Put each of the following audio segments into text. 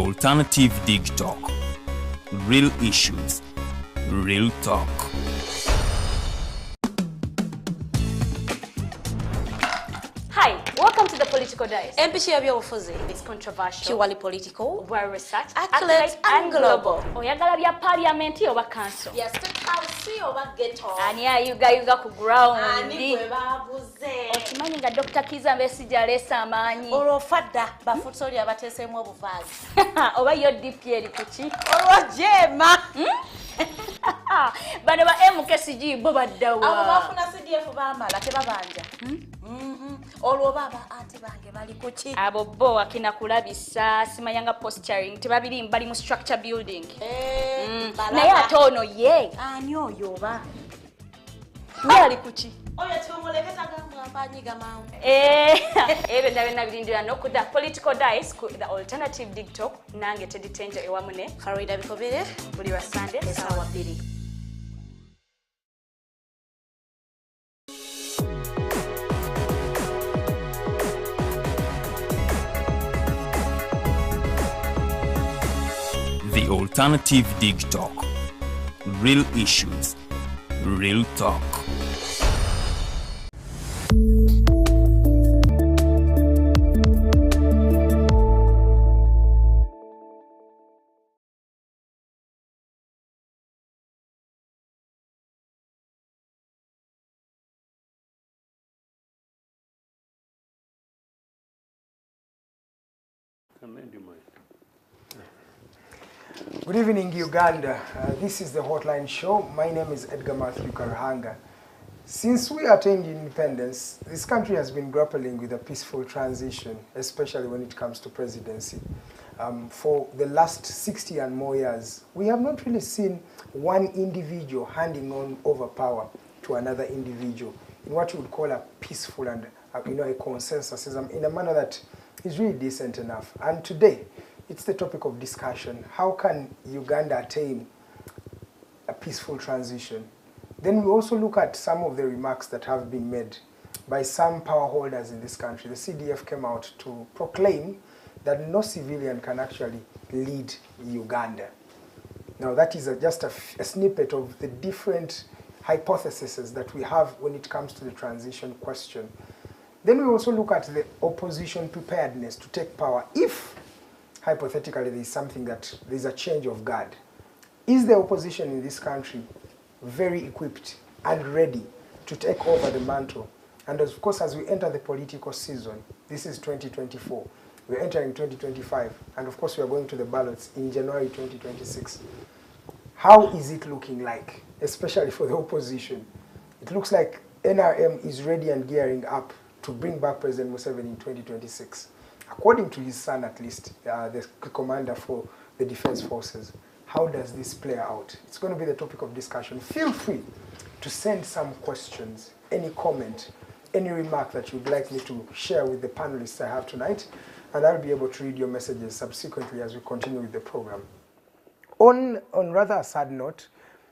Alternative Dig Talk. Real issues, real talk. Hi, welcome to the Political Dice. It's controversial, purely political, well researched, accurate and global. Oyagala bya parliament oba council. Yes, state house oba ghetto. Ani ayuga ku ground. Ani gwe babuze. Okimanyi nga Dr. Kiza Mbesija alesa amaanyi. Olwofadda bafutoli abateesemu obuvaazi. Oba yo DP eri kuki? Olwojema. Bano ba MKCG bo baddawa. Abo bafuna CDF baamala tebabanja. Olwo baba ate bange bali kuki? Abo bo akina kulabisa simanyanga posturing tebabiri bali mu structure building. Naye ate ono ye. Ani oyo oba? Ye ali kuki? Oyo tumuleketa gambanyiga mawu. Ebe ndabena birindira no ku the Political Dice ku the Alternative Dig Talk nange teditenje ewamune. Rtd Bikobere buli wa Sunday sawa 2. The Alternative Dig Talk. Real issues, real talk. Good evening, Uganda. This is the Hotline Show. My name is Edgar Mathew Karuhanga. Since we attained independence, this country has been grappling with a peaceful transition, especially when it comes to presidency. For the last 60 and more years, we have not really seen one individual handing on over power to another individual in what you would call a peaceful and a consensus in a manner that is really decent enough. And today, it's the topic of discussion. How can Uganda attain a peaceful transition? Then we also look at some of the remarks that have been made by some power holders in this country. The CDF came out to proclaim that no civilian can actually lead Uganda. Now that is just a snippet of the different hypotheses that we have when it comes to the transition question. Then we also look at the opposition preparedness to take power if hypothetically there is something that there is a change of guard. Is the opposition in this country very equipped and ready to take over the mantle? And of course, as we enter the political season, this is 2024, we're entering 2025, and of course we are going to the ballots in January 2026. How is it looking like, especially for the opposition? It looks like NRM is ready and gearing up to bring back President Museveni in 2026. According to his son, at least, the commander for the defense forces. How does this play out? It's going to be the topic of discussion. Feel free to send some questions, any comment, any remark that you'd like me to share with the panelists I have tonight, and I'll be able to read your messages subsequently as we continue with the program. On rather a sad note,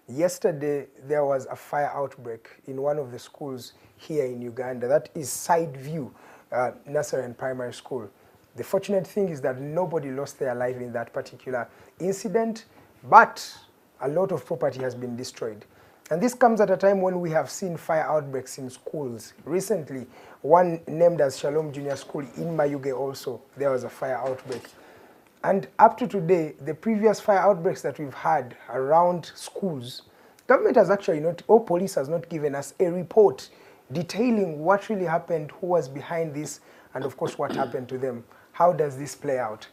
yesterday there was a fire outbreak in one of the schools here in Uganda. That is Side View Nursery and Primary School. The fortunate thing is that nobody lost their life in that particular incident, but a lot of property has been destroyed. And this comes at a time when we have seen fire outbreaks in schools. Recently, one named as Shalom Junior School in Mayuge also, there was a fire outbreak. And up to today, the previous fire outbreaks that we've had around schools, government has actually not, or police has not given us a report detailing what really happened, who was behind this, and of course what happened to them. How does this play out?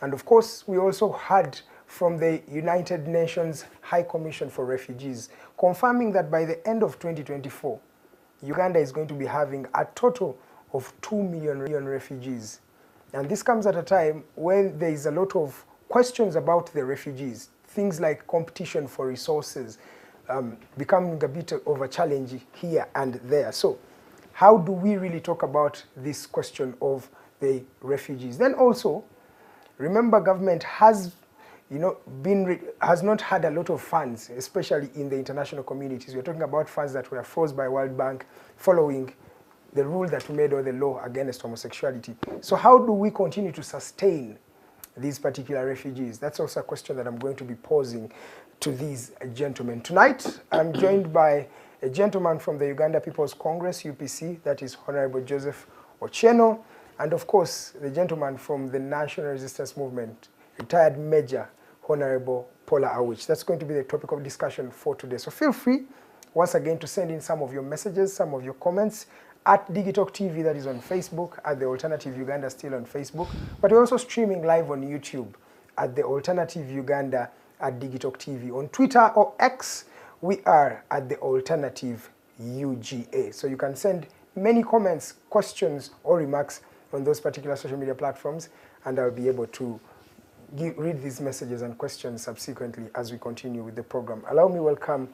And of course, we also heard from the United Nations High Commission for Refugees, confirming that by the end of 2024, Uganda is going to be having a total of 2 million refugees. And this comes at a time when there is a lot of questions about the refugees, things like competition for resources, becoming a bit of a challenge here and there. So how do we really talk about this question of the refugees? Then also, remember government has has not had a lot of funds, especially in the international communities. We're talking about funds that were frozen by World Bank following the rule that we made or the law against homosexuality. So how do we continue to sustain these particular refugees? That's also a question that I'm going to be posing to these gentlemen. Tonight, I'm joined by a gentleman from the Uganda People's Congress, UPC, that is Honorable Joseph Ochieno, and of course, the gentleman from the National Resistance Movement, retired Major Honorable Pollar Awich. That's going to be the topic of discussion for today. So feel free, once again, to send in some of your messages, some of your comments at Digitalk TV, that is on Facebook, at The Alternative Uganda, still on Facebook. But we're also streaming live on YouTube at The Alternative Uganda at Digitalk TV. On Twitter or X, we are at The Alternative UGA. So you can send many comments, questions, or remarks on those particular social media platforms, and I'll be able to read these messages and questions subsequently as we continue with the program. Allow me welcome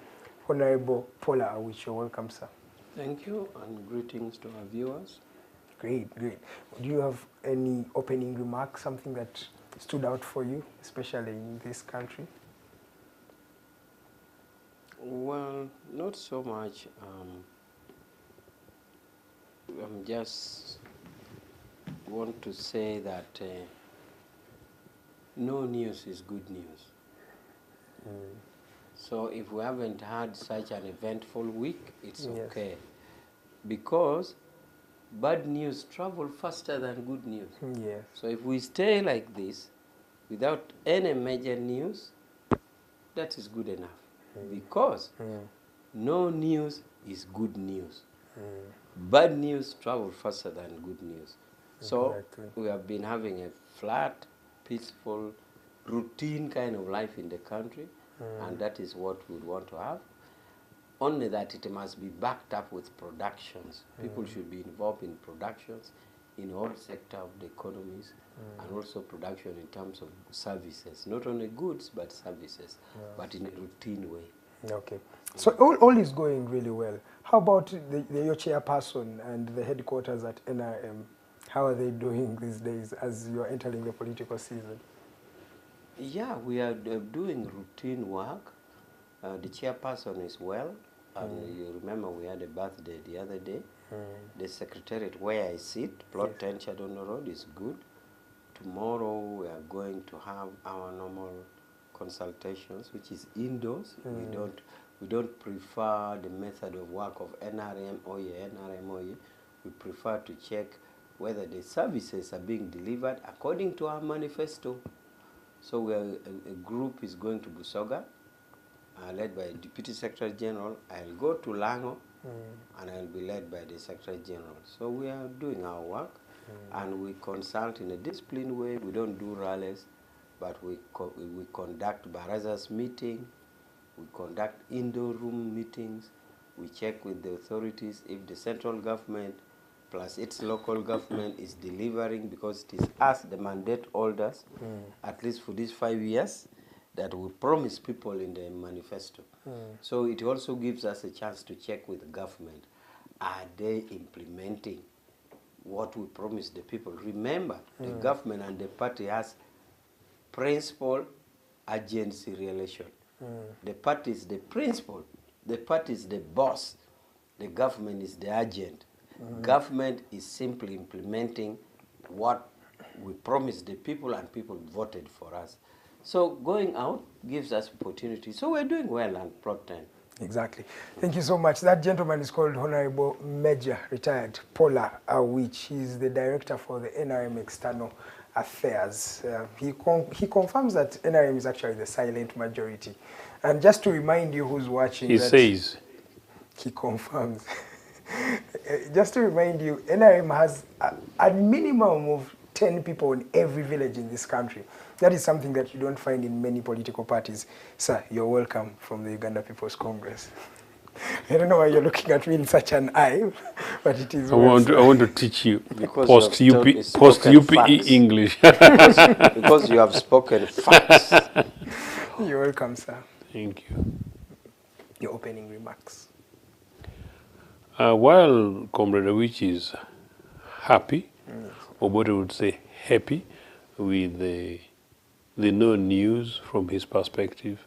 Honorable Pollar Awich. You're welcome, sir. Thank you, and greetings to our viewers. Great, great. Do you have any opening remarks, something that stood out for you, especially in this country? Well, not so much. I'm just want to say that no news is good news. So if we haven't had such an eventful week, it's okay. Because bad news travel faster than good news. Yes. So if we stay like this, without any major news, that is good enough. Because no news is good news. Bad news travel faster than good news. So we have been having a flat, peaceful, routine kind of life in the country, and that is what we want to have. Only that it must be backed up with productions. People should be involved in productions in all sectors of the economies, and also production in terms of services, not only goods but services, but in a routine way. Okay. So all is going really well. How about your chairperson and the headquarters at NRM? How are they doing these days as you're entering the political season? Yeah, we are doing routine work. The chairperson is well. You remember we had a birthday the other day. The secretariat where I sit, plot 10 Chadona Road, is good. Tomorrow we are going to have our normal consultations, which is indoors. We don't prefer the method of work of NRM OE. We prefer to check whether the services are being delivered according to our manifesto. So a group is going to Busoga, led by Deputy Secretary General. I'll go to Lango, and I'll be led by the Secretary General. So we are doing our work, and we consult in a disciplined way. We don't do rallies, but we conduct barazas meeting, we conduct indoor room meetings, we check with the authorities if the central government plus its local government is delivering, because it is us, the mandate holders, at least for these 5 years, that we promise people in the manifesto. So it also gives us a chance to check with the government. Are they implementing what we promised the people? Remember, the government and the party has principal agency relation. The party is the principal, the party is the boss, the government is the agent. Government is simply implementing what we promised the people, and people voted for us. So going out gives us opportunity. So we're doing well on plot 10. Exactly. Thank you so much. That gentleman is called Honorable Major Retired Pollar Awich. He's the director for the NRM External Affairs. He confirms that NRM is actually the silent majority. And just to remind you who's watching, he says. He confirms. Just to remind you, NRM has a minimum of 10 people in every village in this country. That is something that you don't find in many political parties. Sir, you're welcome from the Uganda People's Congress. I don't know why you're looking at me in such an eye, but it is. I want to teach you post UPE English. because you have spoken facts. You're welcome, sir. Thank you. Your opening remarks. While Comrade Awich is happy, or what I would say happy, with the no news from his perspective,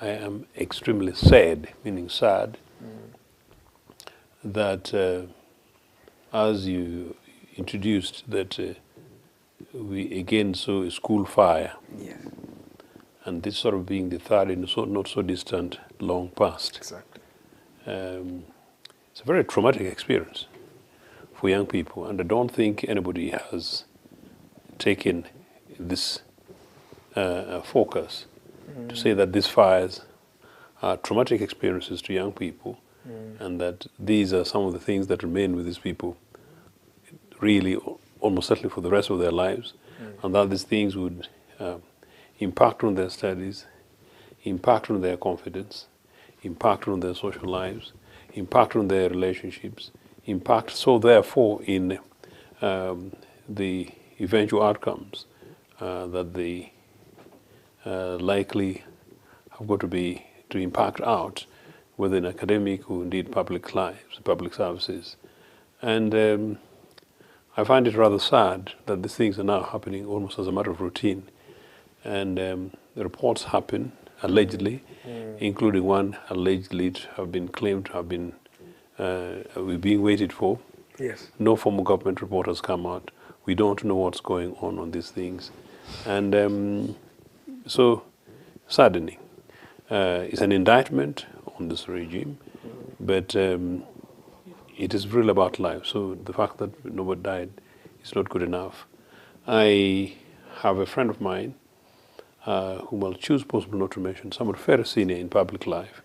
I am extremely sad, meaning sad, that as you introduced, that we again saw a school fire. Yeah. And this sort of being the third in the not so distant long past. Exactly. It's a very traumatic experience for young people, and I don't think anybody has taken this focus to say that these fires are traumatic experiences to young people, and that these are some of the things that remain with these people really almost certainly for the rest of their lives, and that these things would impact on their studies, impact on their confidence, impact on their social lives, impact on their relationships, impact so therefore in the eventual outcomes that they likely have got to impact out within academic or indeed public lives, public services. And I find it rather sad that these things are now happening almost as a matter of routine. And the reports happen, allegedly, including one allegedly to have been claimed to have been being waited for. Yes. No formal government report has come out. We don't know what's going on these things. And so, saddening. It's an indictment on this regime, but it is really about life. So the fact that nobody died is not good enough. I have a friend of mine whom I'll choose possible not to mention, someone very senior in public life,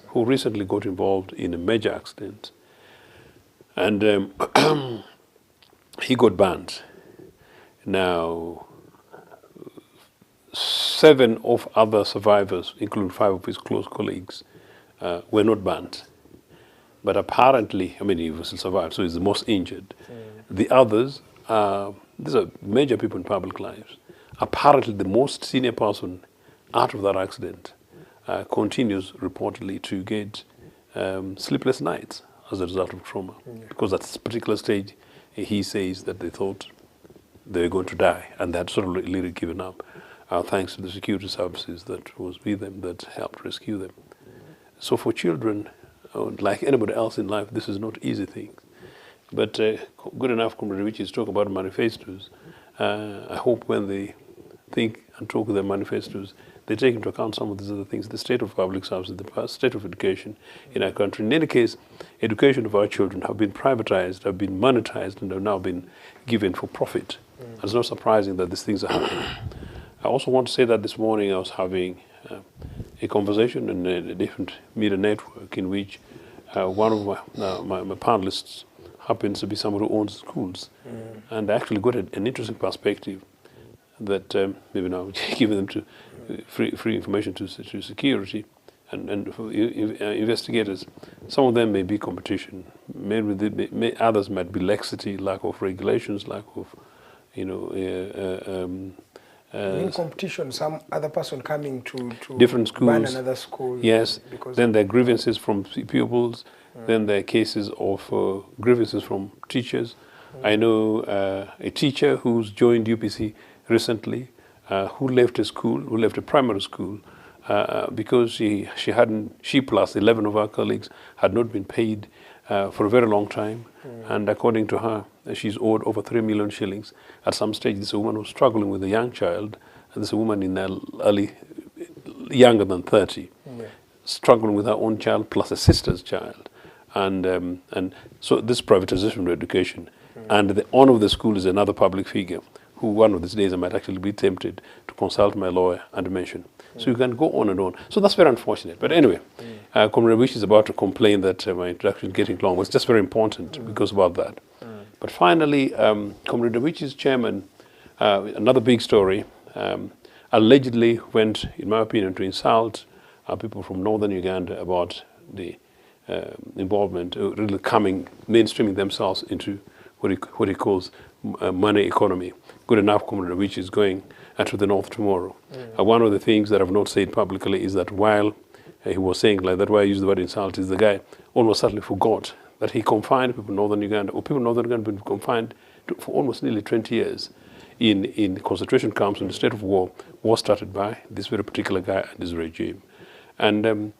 who recently got involved in a major accident. And he got banned. Now, 7 of other survivors, including 5 of his close colleagues, were not banned. But apparently, I mean, he was survived, so he's the most injured. The others, these are major people in public lives. Apparently, the most senior person out of that accident continues reportedly to get sleepless nights as a result of trauma. Because at this particular stage, he says that they thought they were going to die, and they had sort of literally given up, thanks to the security services that was with them that helped rescue them. So for children, like anybody else in life, this is not easy things. But good enough, Comrade Awich is talk about manifestos. I hope when they think and talk their manifestos, they take into account some of these other things, the state of public services, the state of education in our country. In any case, education of our children have been privatized, have been monetized, and have now been given for profit. It's not surprising that these things are happening. I also want to say that this morning I was having a conversation in a different media network in which one of my panelists happens to be someone who owns schools. And I actually got an interesting perspective that maybe now giving them to free information to security and for investigators. Some of them may be competition. Maybe others might be laxity, lack of regulations, lack of, in competition, some other person coming to different schools, ban another school. Yes. Then there are grievances from pupils. Then there are cases of grievances from teachers. I know a teacher who's joined UPC recently, who left a primary school, because she plus 11 of our colleagues had not been paid for a very long time. And according to her, she's owed over 3 million shillings. At some stage, this woman was struggling with a young child, and this woman in younger than 30, struggling with her own child plus a sister's child. And so this privatization of education, and the owner of the school is another public figure, who one of these days I might actually be tempted to consult my lawyer and mention. So you can go on and on. So that's very unfortunate. But anyway, Comrade Awich is about to complain that my introduction is getting long. It's just very important because about that. But finally, Comrade Awich's chairman, another big story, allegedly went, in my opinion, to insult people from northern Uganda about the involvement, really mainstreaming themselves into what he calls money economy. Good enough, Comrade Awich is going to the north tomorrow. One of the things that I've not said publicly is that while he was saying like that, why I use the word insult, is the guy almost certainly forgot that he confined people in northern Uganda, or people in northern Uganda have been confined for almost nearly 20 years in concentration camps in the state of war started by this very particular guy and his regime. And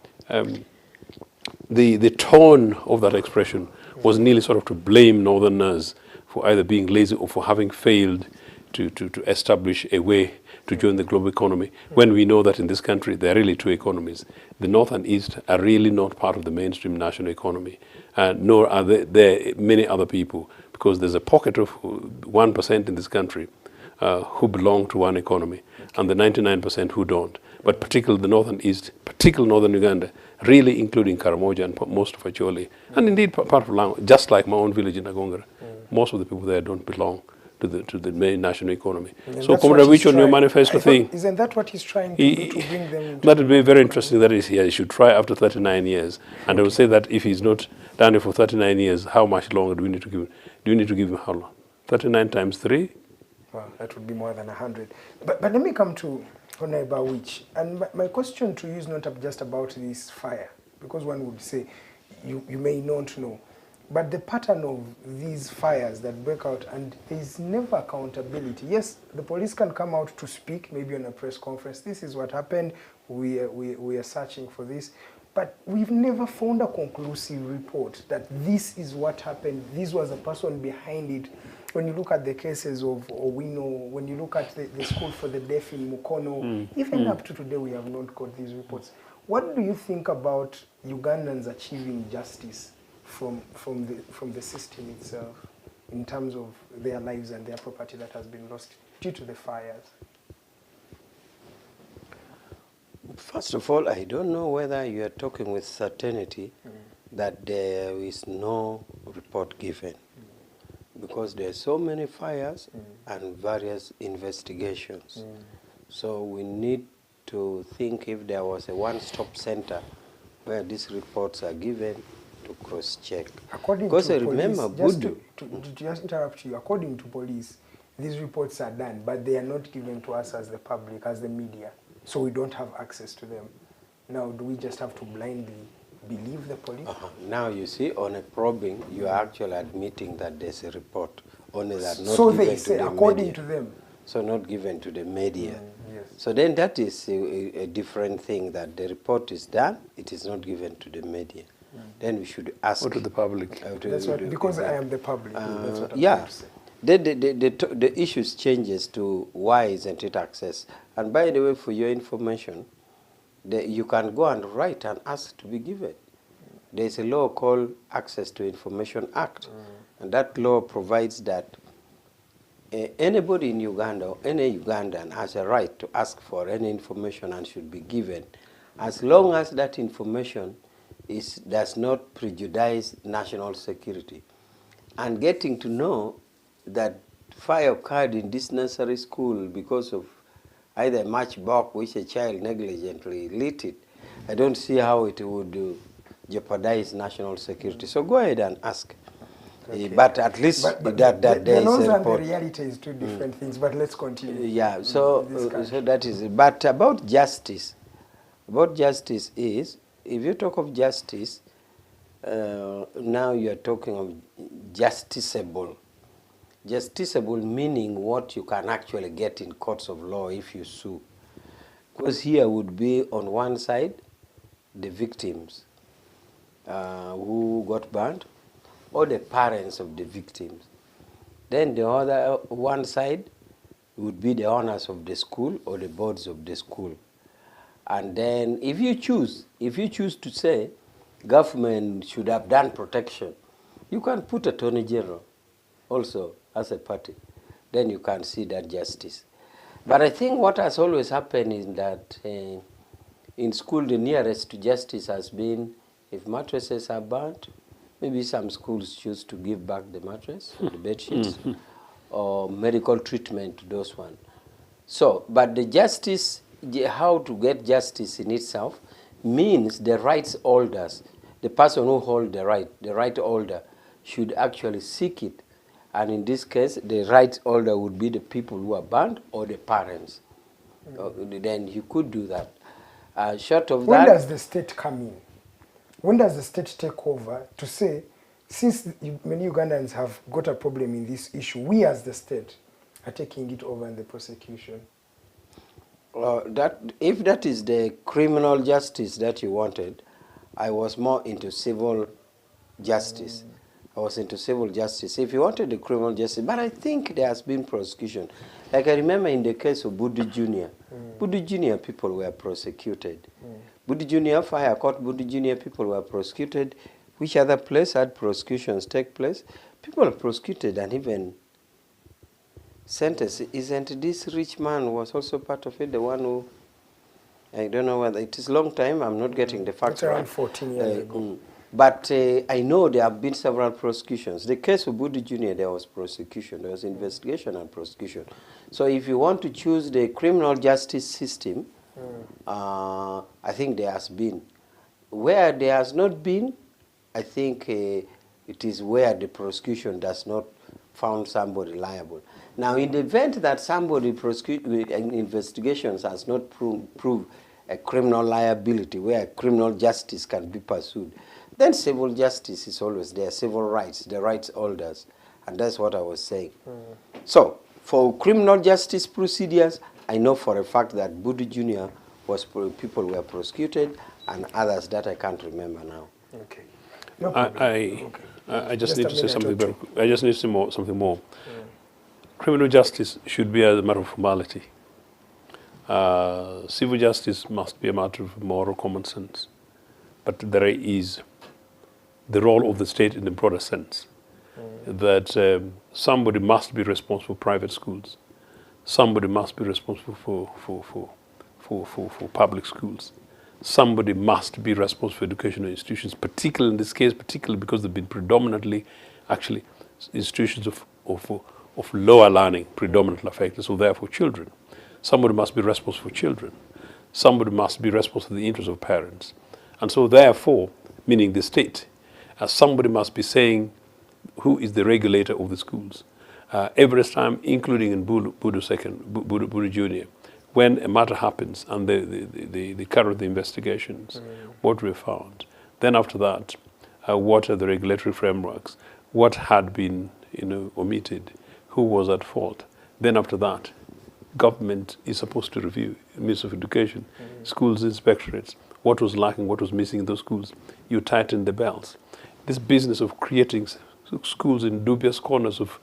the tone of that expression was nearly sort of to blame northerners for either being lazy or for having failed to establish a way to join the global economy when we know that in this country there are really two economies. The North and East are really not part of the mainstream national economy, nor are there many other people, because there's a pocket of 1% in this country who belong to one economy, and the 99% who don't. But particularly the North and East, particularly Northern Uganda, really including Karamoja and most of Acholi, and indeed part of Lango, just like my own village in Agongara, most of the people there don't belong to the main national economy. So, Comrade Awich, on your manifesto thing, isn't that what he's trying to do, to bring them into? That would be very interesting. That is, he should try after 39 years. And I would say that if he's not done it for 39 years, how much longer do we need to give him? Do we need to give him how long? 39 times 3? Well, that would be more than 100. But let me come to Honorable Awich. And my question to you is not just about this fire, because one would say you may not know. But the pattern of these fires that break out, and there is never accountability. Yes, the police can come out to speak, maybe on a press conference. This is what happened. We are searching for this. But we've never found a conclusive report that this is what happened. This was the person behind it. When you look at the cases of Owino, when you look at the school for the deaf in Mukono, even up to today we have not got these reports. What do you think about Ugandans achieving justice from the system itself in terms of their lives and their property that has been lost due to the fires? First of all, I don't know whether you are talking with certainty that there is no report given, because there are so many fires and various investigations. So we need to think if there was a one-stop center where these reports are given to cross-check. Because I remember Budu. To just interrupt you, according to police, these reports are done, but they are not given to us as the public, as the media. So we don't have access to them. Now, do we just have to blindly believe the police? Now, you see, on a probing, you are actually admitting that there's a report, only that not so given they say, to the according media. to them. So not given to the media. Yes. So then that is a different thing, that the report is done, it is not given to the media. Then we should ask. Or to the public. That's what, because I am the public. That's what I'm yeah. going to say. The issues changes to why isn't it access. And by the way, for your information, you can go and write and ask to be given. There's a law called Access to Information Act, and that law provides that anybody in Uganda or any Ugandan has a right to ask for any information and should be given, as long as that information does not prejudice national security. And getting to know that fire occurred in this nursery school because of either a matchbox which a child negligently lit it, I don't see how it would jeopardize national security. So go ahead and ask. Okay. But at least that there is a report. The reality is two different things, but let's continue. Yeah, so that is it. But about justice is, if you talk of justice, now you are talking of justiciable. Justiciable meaning what you can actually get in courts of law if you sue. Because here would be on one side the victims who got burned, or the parents of the victims. Then the other one side would be the owners of the school or the boards of the school. And then if you choose to say government should have done protection, you can put Attorney General also as a party. Then you can see that justice. But I think what has always happened is that in school the nearest to justice has been if mattresses are burnt, maybe some schools choose to give back the mattress, the bed sheets, or medical treatment to those ones. So, but the justice, how to get justice in itself means the rights holders, the person who holds the right holder should actually seek it. And in this case, the rights holder would be the people who are burned or the parents. Then you could do that. Short of that... When does the state come in? When does the state take over to say, since many Ugandans have got a problem in this issue, we as the state are taking it over in the prosecution? If that is the criminal justice that you wanted, I was more into civil justice. I was into civil justice. If you wanted the criminal justice, but I think there has been prosecution. Like I remember in the case of Budu Junior, Budu Junior people were prosecuted. Budu Junior Fire Court, Budu Junior people were prosecuted. Which other place had prosecutions take place? People are prosecuted and even sentenced. Isn't this rich man was also part of it, the one who, I don't know whether, it is a long time, I'm not getting the facts It's around right. 14 years ago. But I know there have been several prosecutions. The case of Budu Junior, there was prosecution, there was investigation and prosecution. So if you want to choose the criminal justice system, I think there has been. Where there has not been, I think it is where the prosecution does not found somebody liable. Now, in the event that somebody investigations has not proved a criminal liability where criminal justice can be pursued, then civil justice is always there, civil rights, the rights holders, and that's what I was saying. So, for criminal justice procedures, I know for a fact that Budu Junior was people were prosecuted, and others that I can't remember now. Okay. No problem. I just need to say something. very I just need to say something more. Criminal justice should be a matter of formality. Civil justice must be a matter of moral common sense. But there is the role of the state in the broader sense, that somebody must be responsible for private schools. Somebody must be responsible for public schools. Somebody must be responsible for educational institutions, particularly in this case, particularly because they've been predominantly, actually, institutions of lower learning, predominantly affected, so therefore children. Somebody must be responsible for children. Somebody must be responsible for the interests of parents. And so therefore, meaning the state, somebody must be saying who is the regulator of the schools. Every time, including in Budu Junior, when a matter happens and they carry the investigations, what we found. Then after that, what are the regulatory frameworks? What had been omitted? Who was at fault? Then after that, government is supposed to review, Ministry of Education, schools inspectorates, what was lacking, what was missing in those schools. You tighten the belts. This business of creating schools in dubious corners of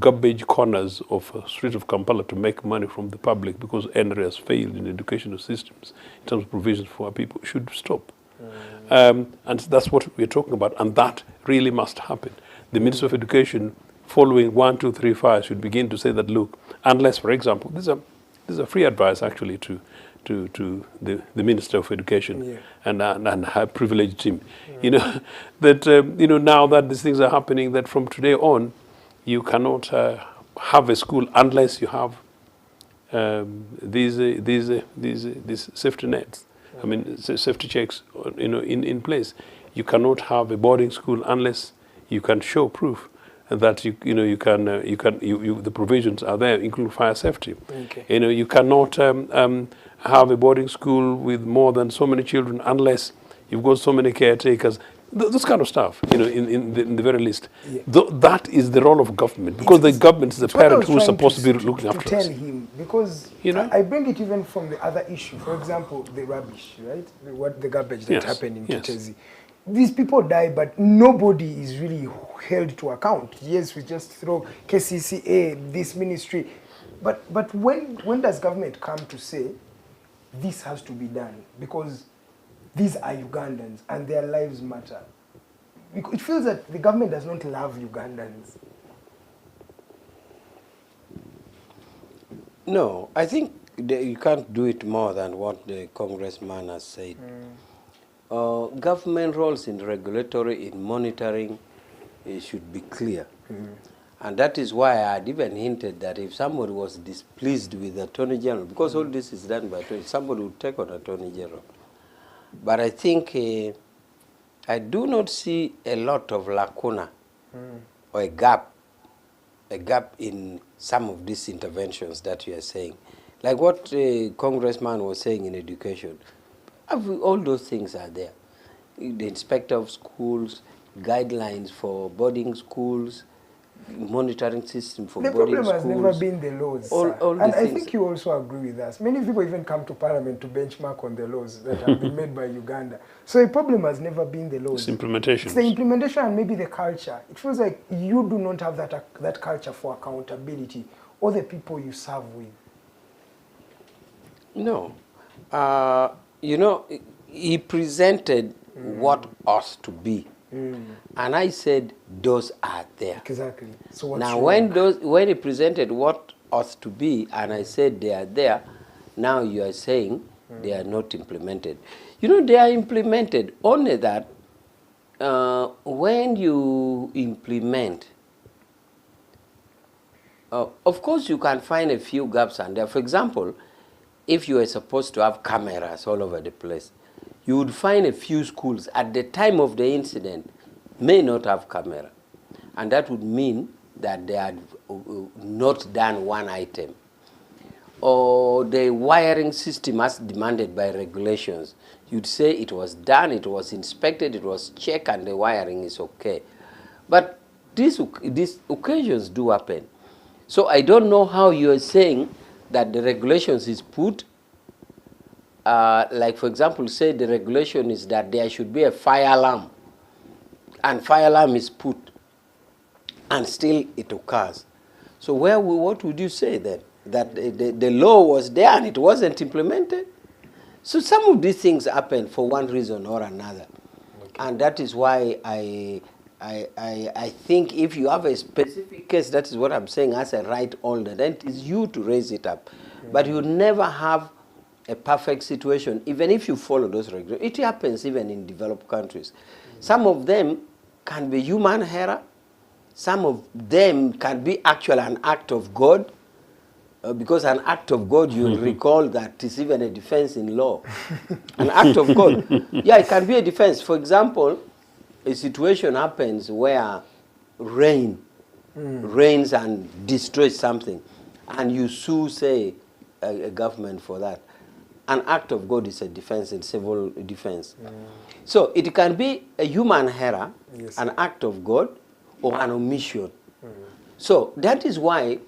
garbage corners of street of Kampala to make money from the public because NRM has failed in educational systems in terms of provisions for our people should stop. And that's what we're talking about, and that really must happen. The Minister of Education, following 1, 2, 3, 5, should begin to say that, look, unless, for example, this is a free advice actually to the Minister of Education and her privileged team, that now that these things are happening, that from today on, you cannot have a school unless you have these safety nets. I mean, safety checks, in place. You cannot have a boarding school unless you can show proof that the provisions are there, including fire safety. Okay. You cannot have a boarding school with more than so many children unless you've got so many caretakers. This kind of stuff, in the very least. Yeah. That is the role of government, because the government is the parent who is supposed to be looking after us. To tell him, because I bring it even from the other issue. For example, the rubbish, right? The garbage that happened in Kitezi. These people die, but nobody is really held to account. Yes, we just throw KCCA, this ministry. But when does government come to say, this has to be done? Because these are Ugandans and their lives matter. It feels that the government does not love Ugandans. No, I think you can't do it more than what the congressman has said. Government roles in regulatory, in monitoring, should be clear. And that is why I had even hinted that if somebody was displeased with the Attorney General, because all this is done by Attorney, somebody would take on Attorney General. But I think I do not see a lot of lacuna or a gap in some of these interventions that you are saying. Like what the congressman was saying in education. All those things are there. The inspector of schools, guidelines for boarding schools, monitoring system for boarding schools. The problem has never been the laws, and I think you also agree with us. Many people even come to Parliament to benchmark on the laws that have been made by Uganda. So the problem has never been the laws. It's implementation. It's the implementation and maybe the culture. It feels like you do not have that culture for accountability or the people you serve with? No. You know, he presented what ought to be. And I said, those are there. Exactly. So what's now, wrong? when he presented what ought to be, and I said they are there, now you are saying they are not implemented. You know, they are implemented, only that when you implement, of course you can find a few gaps and there. For example, if you are supposed to have cameras all over the place, you would find a few schools at the time of the incident may not have camera. And that would mean that they had not done one item. Or the wiring system as demanded by regulations. You'd say it was done, it was inspected, it was checked, and the wiring is okay. But these occasions do happen. So I don't know how you are saying that the regulations is put. Like, for example, say the regulation is that there should be a fire alarm, and fire alarm is put, and still it occurs. So what would you say then? That the law was there and it wasn't implemented? So some of these things happen for one reason or another. Okay. And that is why I think if you have a specific case, that is what I'm saying, as a right holder, then it is you to raise it up. But you never have a perfect situation, even if you follow those regulations. It happens even in developed countries. Some of them can be human error. Some of them can be actually an act of God. Because an act of God, you'll recall that is even a defense in law. An act of God. Yeah, it can be a defense. For example, a situation happens where rains and destroys something, and you sue, say, a government for that. An act of God is a defense in civil defense. So it can be a human error, yes, an act of God, or an omission. So that is why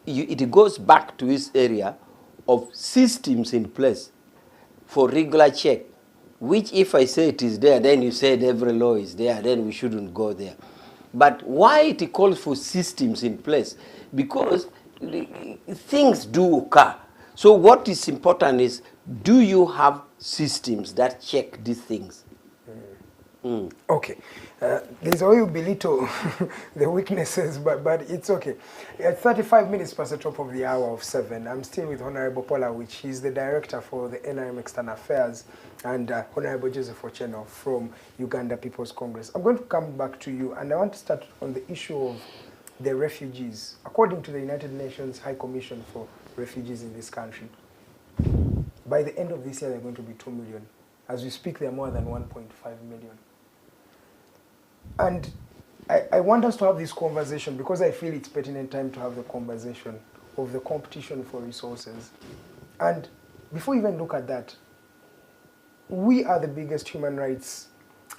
it goes back to this area of systems in place for regular check, which if I say it is there, then you said every law is there, then we shouldn't go there. But why it calls for systems in place? Because things do occur. So what is important is, do you have systems that check these things? Okay. There's a way you belittle the weaknesses, but it's okay. At 35 minutes past the top of the hour of 7, I'm still with Honorable Pollar Awich. He's the director for the NRM External Affairs, and Honorable Joseph Ochieno from Uganda People's Congress. I'm going to come back to you, and I want to start on the issue of the refugees. According to the United Nations High Commission for Refugees in this country, by the end of this year, there are going to be 2 million. As we speak, there are more than 1.5 million. And I want us to have this conversation because I feel it's pertinent time to have the conversation of the competition for resources. And before we even look at that, we are the biggest human rights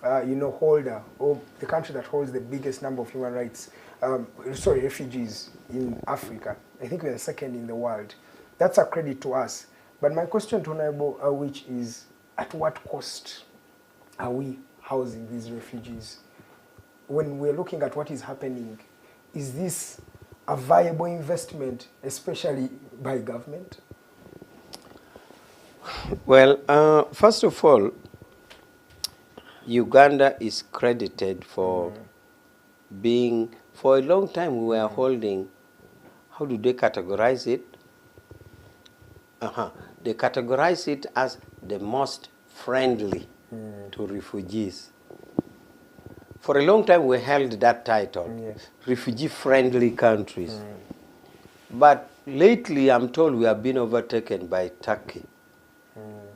holder, or the country that holds the biggest number of human rights, refugees in Africa. I think we're the second in the world. That's a credit to us. But my question to Honorable Awich is, at what cost are we housing these refugees? When we're looking at what is happening, is this a viable investment, especially by government? Well, first of all, Uganda is credited for being, for a long time we were holding, how do they categorize it? They categorize it as the most friendly to refugees. For a long time we held that title, yes, refugee-friendly countries. But lately I'm told we have been overtaken by Turkey.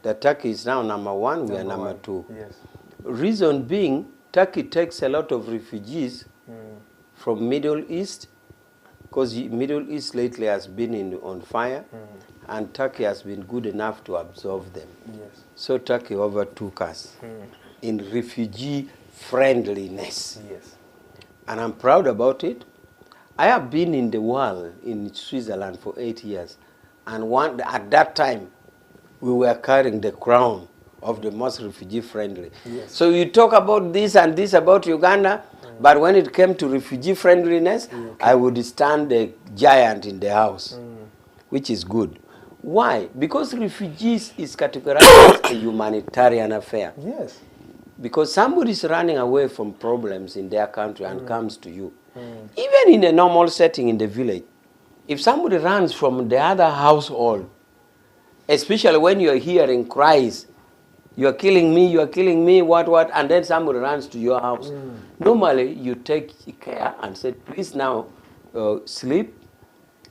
The Turkey is now number 1, we are number 2. Yes. Reason being, Turkey takes a lot of refugees from Middle East, because Middle East lately has been on fire, and Turkey has been good enough to absorb them. Yes. So Turkey overtook us in refugee friendliness. Yes. And I'm proud about it. I have been in the world, in Switzerland, for 8 years. And at that time, we were carrying the crown of the most refugee friendly. Yes. So you talk about this and this about Uganda, But when it came to refugee friendliness, I would stand a giant in the house, which is good. Why? Because refugees is categorized as a humanitarian affair. Yes. Because somebody is running away from problems in their country and comes to you. Even in a normal setting in the village, if somebody runs from the other household, especially when you're hearing cries, you're killing me, what, and then somebody runs to your house. Normally, you take care and say, please now sleep.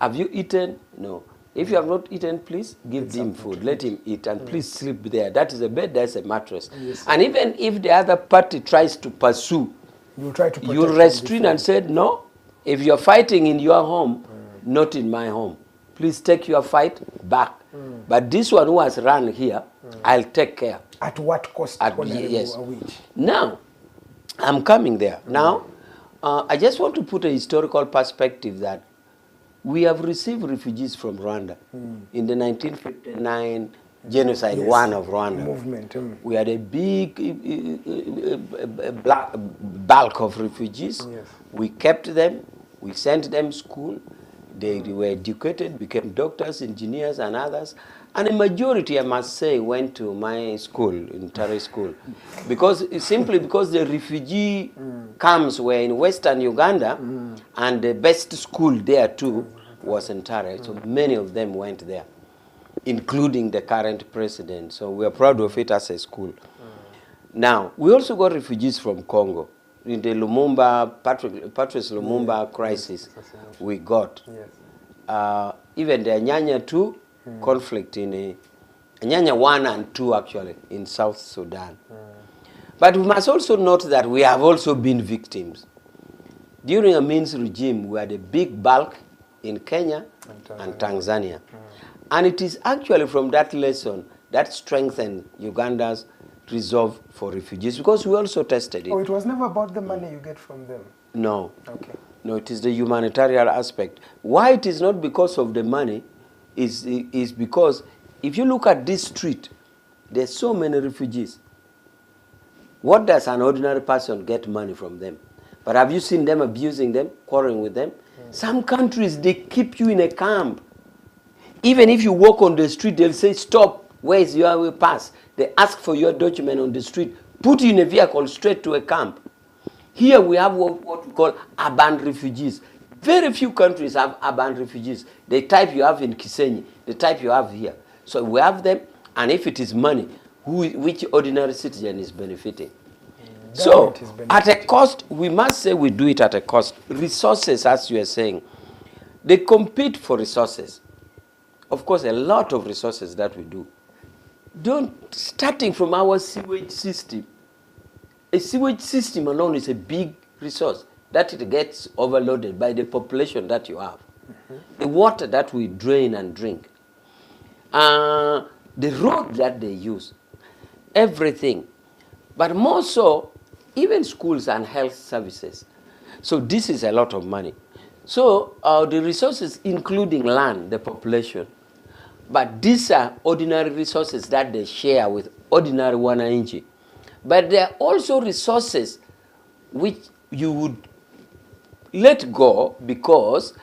Have you eaten? No. If you have not eaten, please give him food. Let him eat and please sleep there. That is a bed, that's a mattress. Yes. And even if the other party tries to pursue, You try to you restrain and said, no, if you're fighting in your home, not in my home. Please take your fight back. But this one who has run here, I'll take care. At what cost? Yes. Awich? Now, I'm coming there. Now, I just want to put a historical perspective that we have received refugees from Rwanda in the 1959 genocide, one of Rwanda. Movement. We had a big bulk of refugees. Yes. We kept them. We sent them to school. They were educated, became doctors, engineers, and others. And a majority, I must say, went to my school, in Tare School. Simply because the refugee camps were in Western Uganda, and the best school there too was in Tare. So many of them went there, including the current president. So we are proud of it as a school. Now, we also got refugees from Congo. In the Lumumba, Patrice Lumumba crisis, we got. Yes. Even the Anyanya 2 conflict in Anyanya 1 and 2 actually in South Sudan. But we must also note that we have also been victims. During Amin's regime, we had a big bulk in Kenya and Tanzania. And it is actually from that lesson that strengthened Uganda's resolve for refugees, because we also tested it. Oh, it was never about the money you get from them? No. Okay. No, it is the humanitarian aspect. Why it is not because of the money is because if you look at this street, there's so many refugees. What does an ordinary person get money from them? But have you seen them abusing them, quarreling with them? Some countries, they keep you in a camp. Even if you walk on the street, they'll say, stop, where is your pass? They ask for your document on the street, put you in a vehicle straight to a camp. Here we have what we call urban refugees. Very few countries have urban refugees. The type you have in Kisenyi, the type you have here. So we have them, and if it is money, which ordinary citizen is benefiting? So, at a cost, we must say we do it at a cost. Resources, as you are saying, they compete for resources. Of course, a lot of resources that we do. Starting from our sewage system. A sewage system alone is a big resource that it gets overloaded by the population that you have. The water that we drain and drink. The road that they use. Everything. But more so, even schools and health services. So this is a lot of money. So the resources, including land, the population. But these are ordinary resources that they share with ordinary wananchi. But there are also resources which you would let go because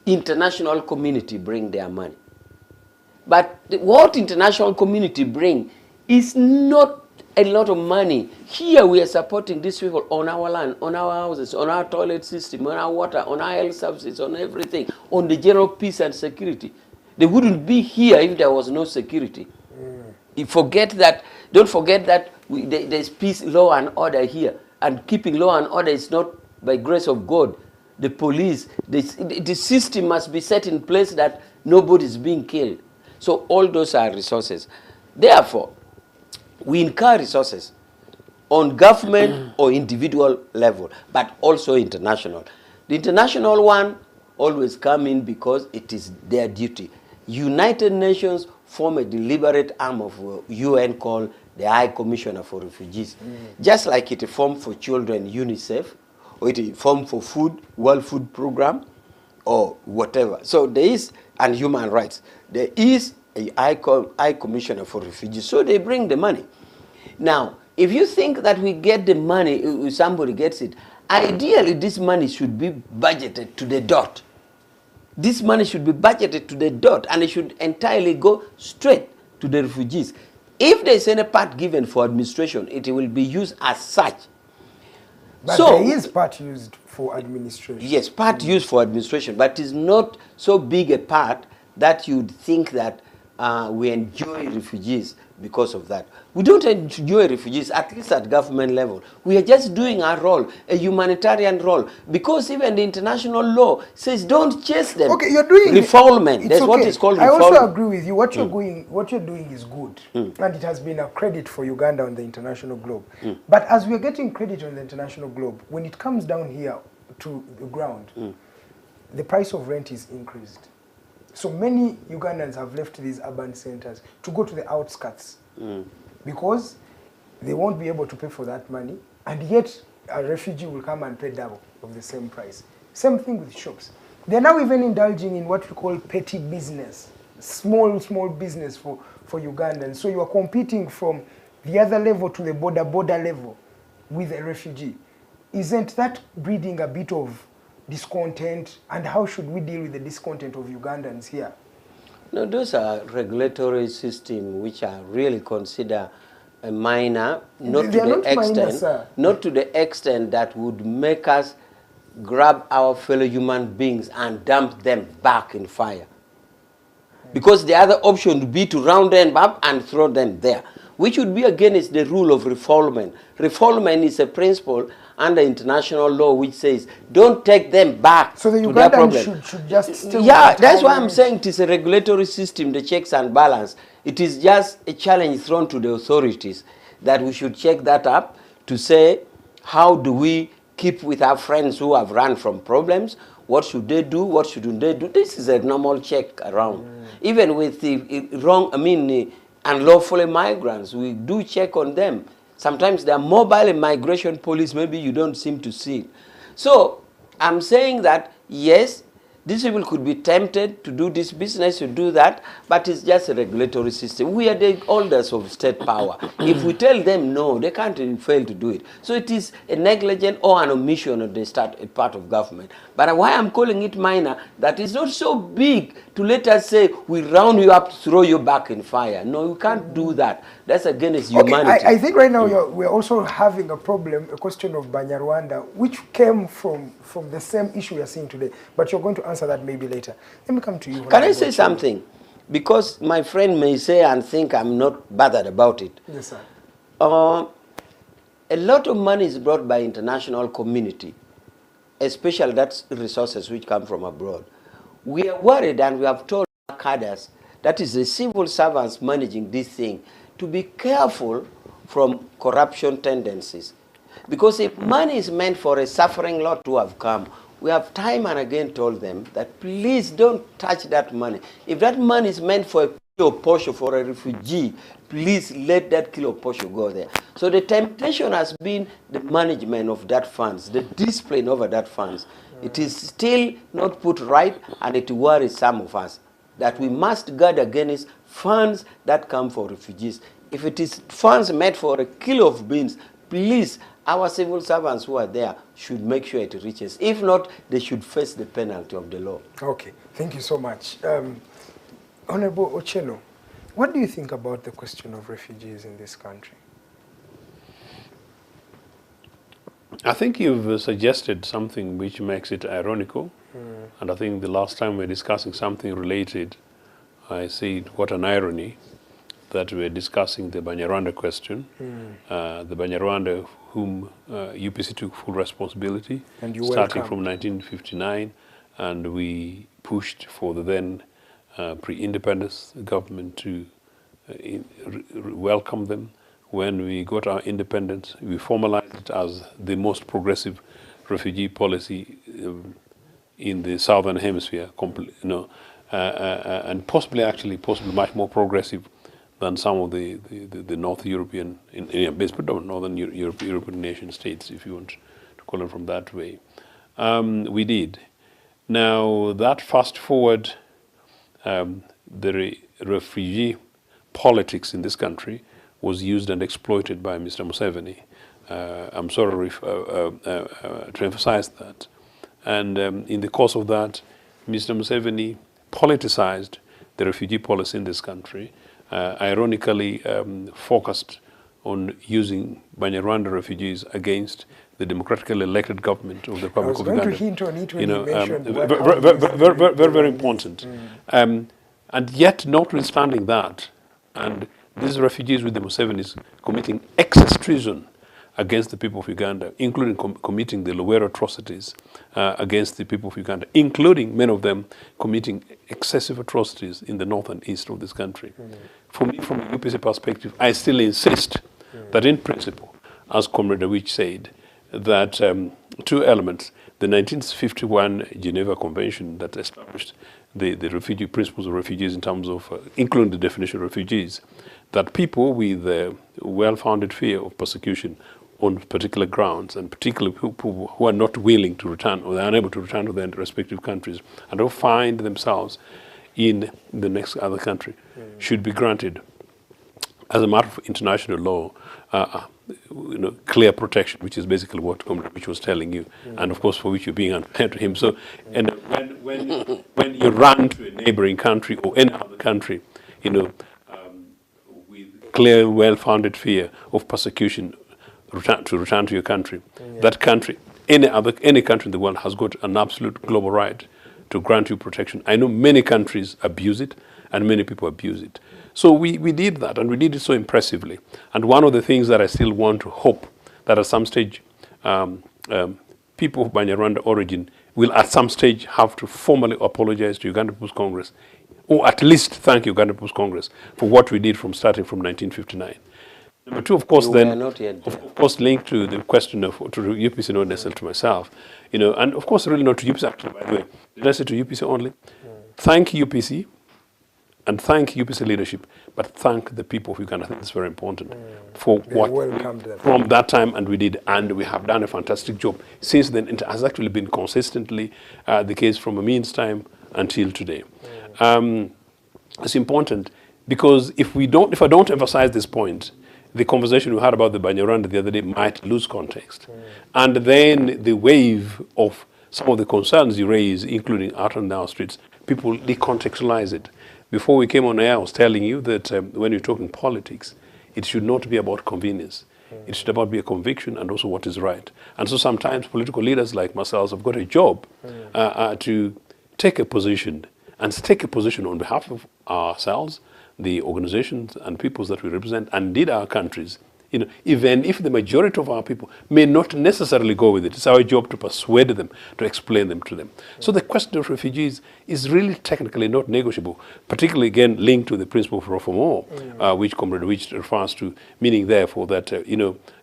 international community bring their money. But what international community bring is not a lot of money. Here we are supporting these people on our land, on our houses, on our toilet system, on our water, on our health services, on everything, on the general peace and security. They wouldn't be here if there was no security. You forget that, don't forget that there's peace, law and order here. And keeping law and order is not by grace of God. The police, the system must be set in place that nobody is being killed. So all those are resources. Therefore, we incur resources on government or individual level, but also international. The international one always come in because it is their duty. United Nations form a deliberate arm of UN called the High Commissioner for Refugees. Just like it formed for children, UNICEF, or it formed for food, World Food Program, or whatever. So there is, and human rights, there is a High Commissioner for Refugees. So they bring the money. Now, if you think that we get the money, somebody gets it, Ideally, this money should be budgeted to the dot. This money should be budgeted to the dot, and it should entirely go straight to the refugees. If there is any part given for administration, it will be used as such. But So, there is part used for administration. yes, part used for administration, but it's not so big a part that you'd think that we enjoy refugees because of that. We don't enjoy refugees, at least at government level. We are just doing our role, a humanitarian role, because even the international law says don't chase them. Okay, you're doing refoulement. That's what is called refoulement. I also agree with you. What you're doing is good, and it has been a credit for Uganda on the international globe. But as we're getting credit on the international globe, when it comes down here to the ground, the price of rent is increased. So many Ugandans have left these urban centers to go to the outskirts because they won't be able to pay for that money, and yet a refugee will come and pay double of the same price. Same thing with shops. They're now even indulging in what we call petty business, small business for Ugandans. So you are competing from the other level to the border level with a refugee. Isn't that breeding a bit of discontent, and how should we deal with the discontent of Ugandans here? No, those are regulatory systems which are really considered a minor, not to the extent that would make us grab our fellow human beings and dump them back in fire. Because the other option would be to round them up and throw them there, which would be against the rule of refoulement. Refoulement is a principle under international law which says don't take them back so the to their problem. Should just still that's why I'm saying it is a regulatory system, the checks and balance. It is just a challenge thrown to the authorities that we should check that up to say how do we keep with our friends who have run from problems, what should they do, what shouldn't they do. This is a normal check around. Even with the unlawful migrants, we do check on them. Sometimes they are mobile immigration police, maybe you don't seem to see it. So I'm saying that, yes, these people could be tempted to do this business, to do that, but it's just a regulatory system. We are the holders of state power. If we tell them no, they can't fail to do it. So it is a negligent or an omission of the part of government. But why I'm calling it minor, that is not so big to let us say we round you up, throw you back in fire. No, you can't do that. That's against humanity. I think right now we're also having a problem, a question of Banyarwanda, which came from the same issue we are seeing today. But you're going to answer that maybe later. Let me come to you. Can I say something? Because my friend may say and think I'm not bothered about it. Yes, sir. A lot of money is brought by international community, especially that's resources which come from abroad. We are worried, and we have told CAADS, that is the civil servants managing this thing, to be careful from corruption tendencies. Because if money is meant for a suffering lot to have come, we have time and again told them that please don't touch that money. If that money is meant for a kilo posho for a refugee, please let that kilo posho go there. So the temptation has been the management of that funds, the discipline over that funds. It is still not put right, and it worries some of us that we must guard against funds that come for refugees. If it is funds meant for a kilo of beans, please, our civil servants who are there should make sure it reaches. If not, they should face the penalty of the law. Okay, thank you so much. Honorable Ochieno, what do you think about the question of refugees in this country? I think you've suggested something which makes it ironical. And I think the last time we were discussing something related, I said, what an irony that we're discussing the Banyarwanda question. The Banyarwanda whom UPC took full responsibility, starting from 1959, and we pushed for the then pre-independence government to welcome them. When we got our independence, we formalized it as the most progressive refugee policy in the southern hemisphere, and possibly much more progressive than some of the North European, based on Northern European nation states, if you want to call them from that way. We did. Now, that fast forward, the refugee politics in this country was used and exploited by Mr. Museveni. I'm sorry to emphasize that. And in the course of that, Mr. Museveni politicized the refugee policy in this country, ironically focused on using Banyarwanda refugees against the democratically elected government of the Republic of Uganda. I was going to hint on it when you mentioned very important. And yet, notwithstanding that, and these refugees with the Musevenis committing excess treason against the people of Uganda, including committing the Luwero atrocities against the people of Uganda, including many of them committing excessive atrocities in the north and east of this country. For me, from a UPC perspective, I still insist that in principle, as Comrade Awich said, that two elements, the 1951 Geneva Convention that established the refugee principles of refugees in terms of, including the definition of refugees, that people with well-founded fear of persecution on particular grounds, and particularly people who are not willing to return or are unable to return to their respective countries and who find themselves in the next other country, should be granted, as a matter of international law, clear protection, which is basically what Comrade Awich was telling you, and of course for which you're being unfair to him. So, and when you run to a neighboring country or any other country, with clear, well-founded fear of persecution, return to your country, that country, any country in the world has got an absolute global right to grant you protection. I know many countries abuse it, and many people abuse it. So we did that, and we did it so impressively. And one of the things that I still want to hope that at some stage people of Banyarwanda origin will at some stage have to formally apologize to Uganda People's Congress, or at least thank Uganda People's Congress for what we did starting from 1959. Number two, of course, of course, linked to the question of to UPC, not necessarily to myself, and of course, really not to UPC. Actually, by the way, did I say to UPC only? Thank UPC, and thank UPC leadership, but thank the people of Uganda. I think it's very important for what from that time, and we did, and we have done a fantastic job since then. It has actually been consistently the case from Amin's time until today. It's important because if I don't emphasize this point, the conversation we had about the Banyarwanda the other day might lose context. And then the wave of some of the concerns you raise, including out on our streets, people decontextualize it. Before we came on air, I was telling you that when you're talking politics, it should not be about convenience. It should be a conviction and also what is right. And so sometimes political leaders like myself have got a job to take a position, and take a position on behalf of ourselves, the organizations and peoples that we represent, and indeed our countries, even if the majority of our people may not necessarily go with it. It's our job to persuade them, to explain them to them. So the question of refugees is really technically not negotiable, particularly again linked to the principle of reform, which Comrade Awich refers to, meaning therefore that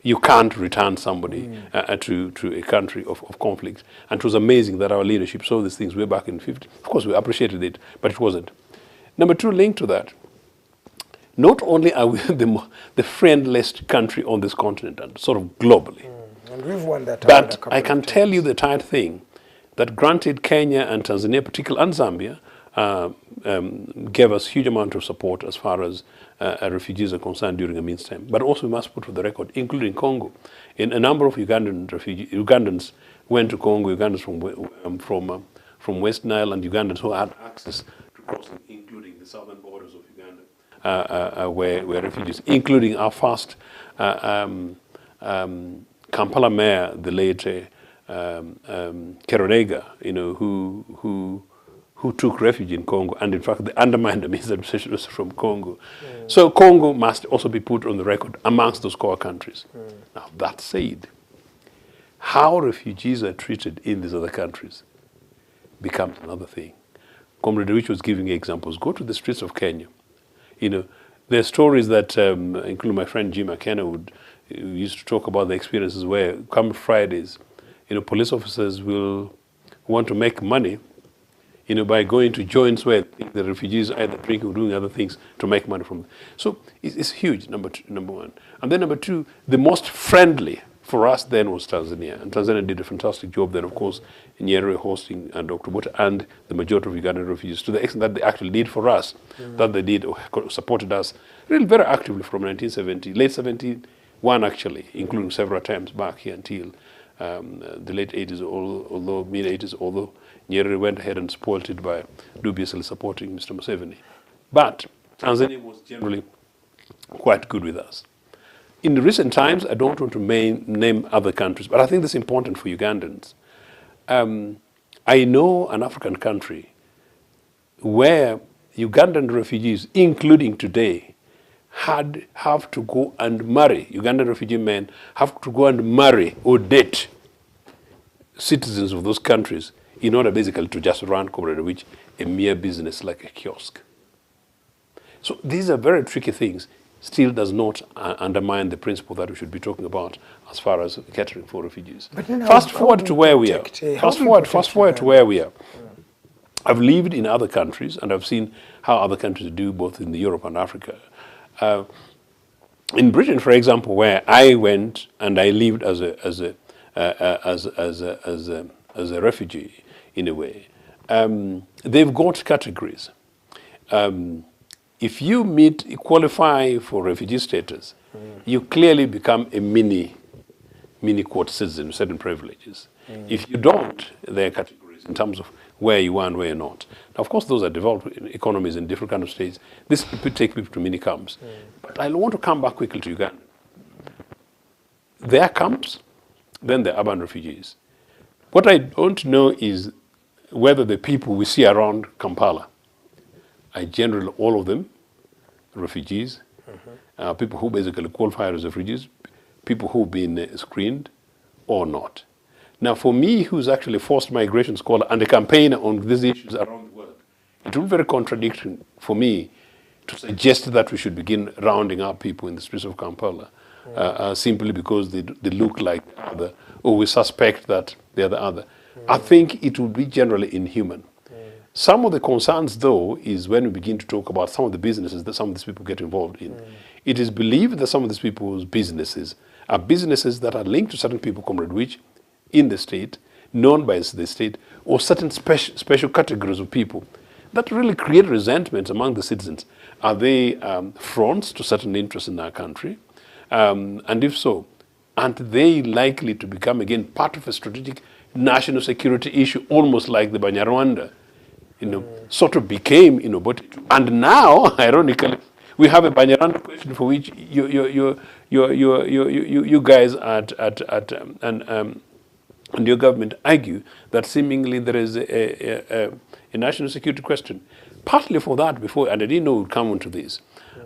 you can't return somebody to a country of conflict. And it was amazing that our leadership saw these things way back in the 50s. Of course, we appreciated it, but it wasn't. Number two, linked to that, not only are we the friendliest country on this continent and sort of globally, and we've won that but I can tell you the tight thing, that granted Kenya and Tanzania, particularly, and Zambia, gave us huge amount of support as far as refugees are concerned during Amin's time. But also we must put for the record, including Congo, in a number of Ugandans went to Congo, Ugandans from West Nile, and Ugandans who had access to crossing, including the southern borders of Uganda. Where refugees, including our first Kampala mayor, the late Karuhanga, who took refuge in Congo, and in fact, they undermined his administration was from Congo. So Congo must also be put on the record amongst those core countries. Now, that said, how refugees are treated in these other countries becomes another thing. Comrade Awich was giving examples. Go to the streets of Kenya. There are stories that, including my friend Jim McKenna used to talk about the experiences where, come Fridays, police officers will want to make money, by going to joints where the refugees are either drinking or doing other things to make money from them. So it's huge, number one. And then number two, the most friendly for us then was Tanzania. And Tanzania did a fantastic job then, of course, in Nyerere hosting and Dr. Bota and the majority of Ugandan refugees, to the extent that they actually did for us, that they did or supported us really very actively from 1970, late 70s, one actually, including several times back here until the late 80s, although mid-80s, although Nyerere went ahead and spoiled it by dubiously supporting Mr. Museveni. But Tanzania was generally quite good with us. In the recent times, I don't want to name other countries, but I think that's important for Ugandans. I know an African country where Ugandan refugees, including today, have to go and marry, Ugandan refugee men have to go and marry or date citizens of those countries in order basically to just run Rtd Awich a mere business like a kiosk. So these are very tricky things. Still does not undermine the principle that we should be talking about as far as catering for refugees. Fast forward to where we are. Fast forward to where we are. I've lived in other countries, and I've seen how other countries do, both in Europe and Africa. In Britain, for example, where I went and I lived as a refugee, in a way, they've got categories. If you qualify for refugee status, you clearly become a mini quote citizen with certain privileges. If you don't, there are categories in terms of where you are and where you're not. Now, of course, those are developed economies in different kind of states. This could take people to mini camps. But I want to come back quickly to Uganda. There are camps, then there are urban refugees. What I don't know is whether the people we see around Kampala are generally all of them refugees, people who basically qualify as refugees, people who've been screened or not. Now, for me, who's actually a forced migration scholar and a campaigner on these issues around the world, it will be very contradictory for me to suggest that we should begin rounding up people in the streets of Kampala simply because they look like the other, or we suspect that they're the other. I think it would be generally inhuman. Some of the concerns, though, is when we begin to talk about some of the businesses that some of these people get involved in. It is believed that some of these people's businesses are businesses that are linked to certain people, Rtd Awich, in the state, known by the state, or certain special categories of people that really create resentment among the citizens. Are they fronts to certain interests in our country? And if so, aren't they likely to become, again, part of a strategic national security issue, almost like the Banyarwanda, sort of became, but and now, ironically, we have a Banyarwanda question for which you guys and your government argue that seemingly there is a national security question. Partly for that before, and I didn't know it would come onto this.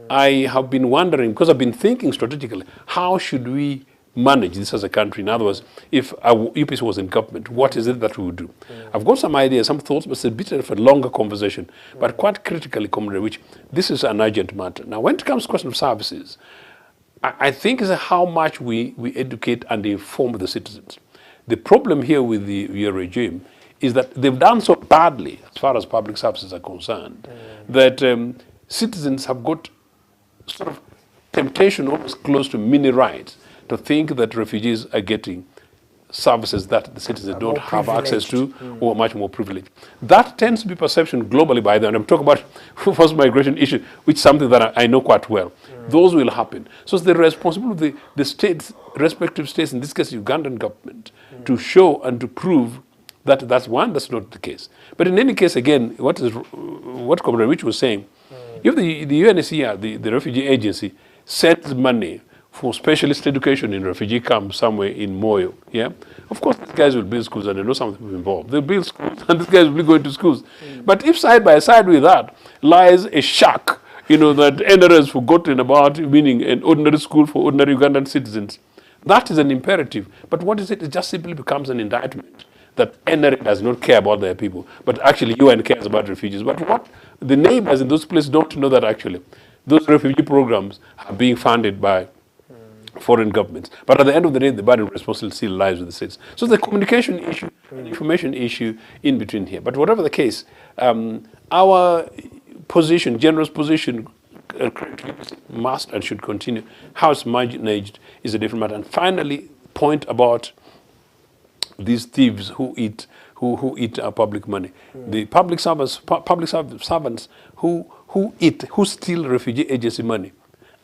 I have been wondering, because I've been thinking strategically, how should we manage this as a country? In other words, if UPC was in government, what is it that we would do? I've got some ideas, some thoughts, but it's a bit of a longer conversation. But quite critically, Rtd Awich, this is an urgent matter. Now, when it comes to the question of services, I think is how much we educate and inform the citizens. The problem here with your regime is that they've done so badly, as far as public services are concerned, that citizens have got sort of temptation almost close to mini rights to think that refugees are getting services that the citizens don't have access to, or much more privileged. That tends to be perception globally by them. And I'm talking about forced migration issue, which is something that I know quite well. Those will happen. So it's the responsibility of the states, respective states, in this case Ugandan government, to show and to prove that that's not the case. But in any case, again, what Rtd Awich was saying, if the UNHCR, the refugee agency, sends money for specialist education in refugee camps somewhere in Moyo, of course these guys will build schools, and I know some of the people involved. They'll build schools, and these guys will be going to schools. But if side by side with that lies a shack, that NRM has forgotten about, meaning an ordinary school for ordinary Ugandan citizens, that is an imperative. But what is it? It just simply becomes an indictment that NRM does not care about their people, but actually UN cares about refugees. But what the neighbors in those places don't know that actually those refugee programs are being funded by foreign governments. But at the end of the day, the burden of responsibility still lies with the states. So the communication issue, an information issue in between here. But whatever the case, our position, generous position, must and should continue. How it's managed is a different matter. And finally, point about these thieves who eat our public money. The public servants who steal refugee agency money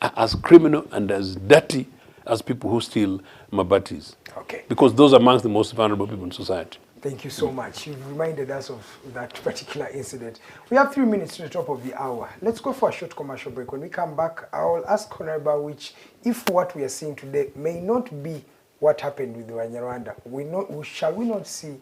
are as criminal and as dirty as people who steal mabatis. Okay. Because those are amongst the most vulnerable people in society. Thank you so much. You've reminded us of that particular incident. We have 3 minutes to the top of the hour. Let's go for a short commercial break. When we come back, I'll ask Honorable Awich if what we are seeing today may not be what happened with the Banyarwanda. Shall we not see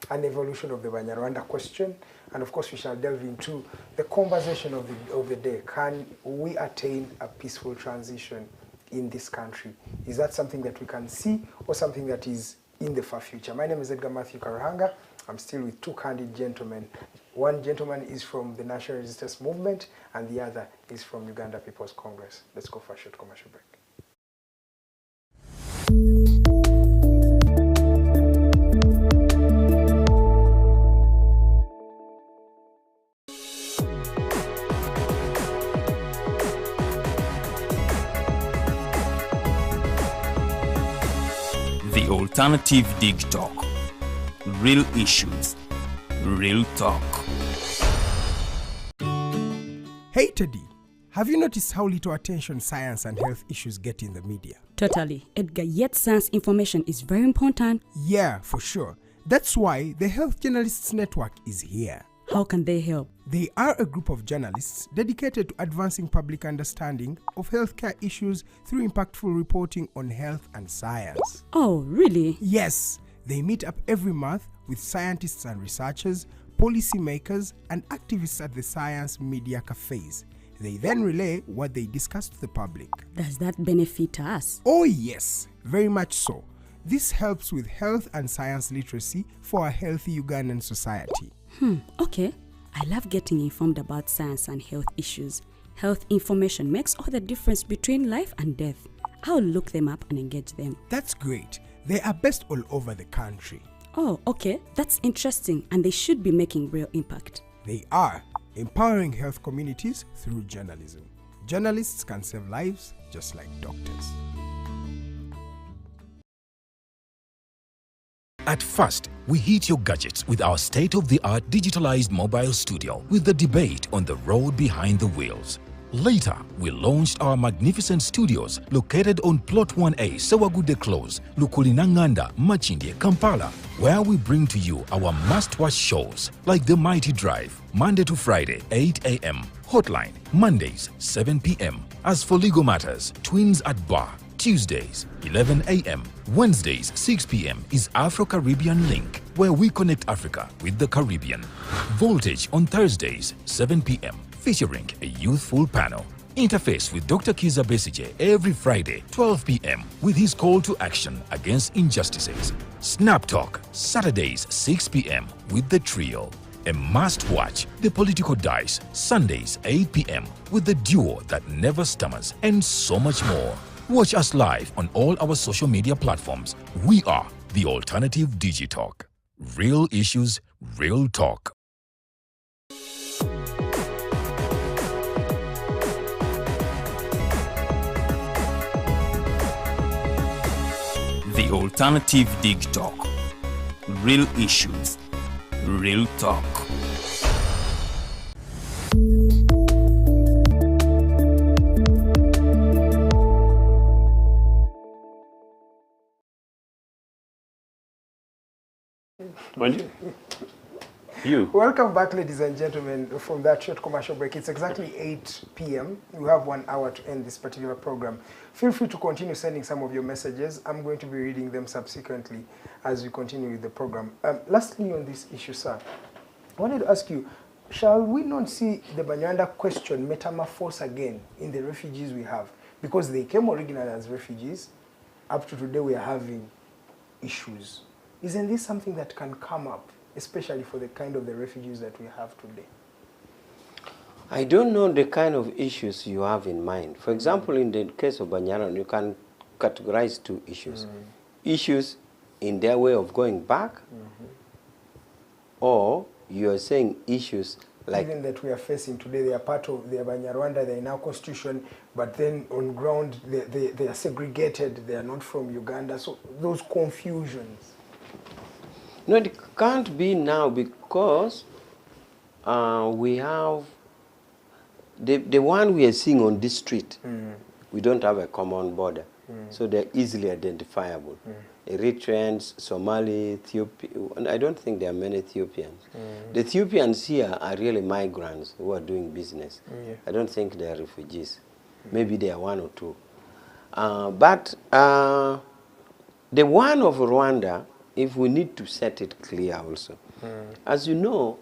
an evolution of the Banyarwanda question? And of course, we shall delve into the conversation of the day. Can we attain a peaceful transition in this country? Is that something that we can see or something that is in the far future? My name is Edgar Mathew Karuhanga. I'm still with 2 candid gentlemen. One gentleman is from the National Resistance Movement and the other is from Uganda People's Congress. Let's go for a short commercial break. The Alternative Dig Talk. Real issues, real talk. Hey Teddy, have you noticed how little attention science and health issues get in the media? Totally. Edgar, yet science information is very important. Yeah, for sure. That's why the Health Journalists Network is here. How can they help? They are a group of journalists dedicated to advancing public understanding of healthcare issues through impactful reporting on health and science. Oh, really? Yes, they meet up every month with scientists and researchers, policymakers, and activists at the science media cafes. They then relay what they discuss to the public. Does that benefit us? Oh yes, very much so. This helps with health and science literacy for a healthy Ugandan society. Okay. I love getting informed about science and health issues. Health information makes all the difference between life and death. I'll look them up and engage them. That's great. They are based all over the country. Oh, okay. That's interesting, and they should be making real impact. They are empowering health communities through journalism. Journalists can save lives just like doctors. At first, we hit your gadgets with our state-of-the-art digitalized mobile studio with the debate on the road behind the wheels. Later, we launched our magnificent studios located on Plot 1A, Sewagude Close, Lukulinanganda, Machindye, Kampala, where we bring to you our must-watch shows like The Mighty Drive, Monday to Friday, 8 a.m., Hotline, Mondays, 7 p.m. As for legal matters, Twins at Bar, Tuesdays, 11 a.m. Wednesdays, 6 p.m. is Afro-Caribbean Link, where we connect Africa with the Caribbean. Voltage on Thursdays, 7 p.m., featuring a youthful panel. Interface with Dr. Kiza Besije every Friday, 12 p.m. with his call to action against injustices. Snap Talk, Saturdays, 6 p.m. with the trio. A must-watch, The Political Dice, Sundays, 8 p.m. with the duo that never stammers, and so much more. Watch us live on all our social media platforms. We are the Alternative Digitalk. Real issues, real talk. The Alternative Dig Talk. Real issues, real talk. You. Welcome back, ladies and gentlemen, from that short commercial break. It's exactly 8 p.m. We have 1 hour to end this particular program. Feel free to continue sending some of your messages. I'm going to be reading them subsequently as we continue with the program. Lastly on this issue, sir, I wanted to ask you, shall we not see the Banyarwanda question metamorphose again in the refugees we have? Because they came originally as refugees. Up to today, we are having issues. Isn't this something that can come up, especially for the kind of the refugees that we have today? I don't know the kind of issues you have in mind. For example, in the case of Banyarwanda, you can categorize 2 issues. Issues in their way of going back, or you are saying issues like... Even that we are facing today, they are part of the Banyarwanda, they are in our constitution, but then on ground, they are segregated, they are not from Uganda. So those confusions. No, it can't be now because we have the one we are seeing on this street. We don't have a common border. So they're easily identifiable. Eritreans, Somali, Ethiopian. I don't think there are many Ethiopians. The Ethiopians here are really migrants who are doing business. I don't think they are refugees. Maybe they are one or two. But the one of Rwanda, if we need to set it clear also, as you know,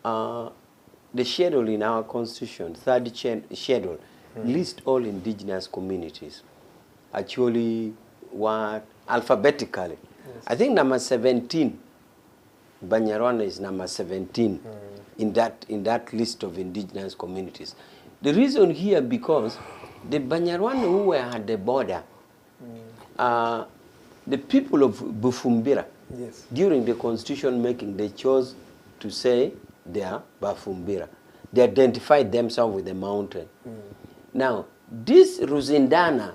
the schedule in our constitution, third schedule, lists all indigenous communities. Actually, what alphabetically. I think number 17, Banyarwanda is number 17 in that list of indigenous communities. The reason here because the Banyarwanda who were at the border, the people of Bufumbira, during the constitution making, they chose to say they are Bafumbira. They identified themselves with the mountain. Now, this Ruzindana,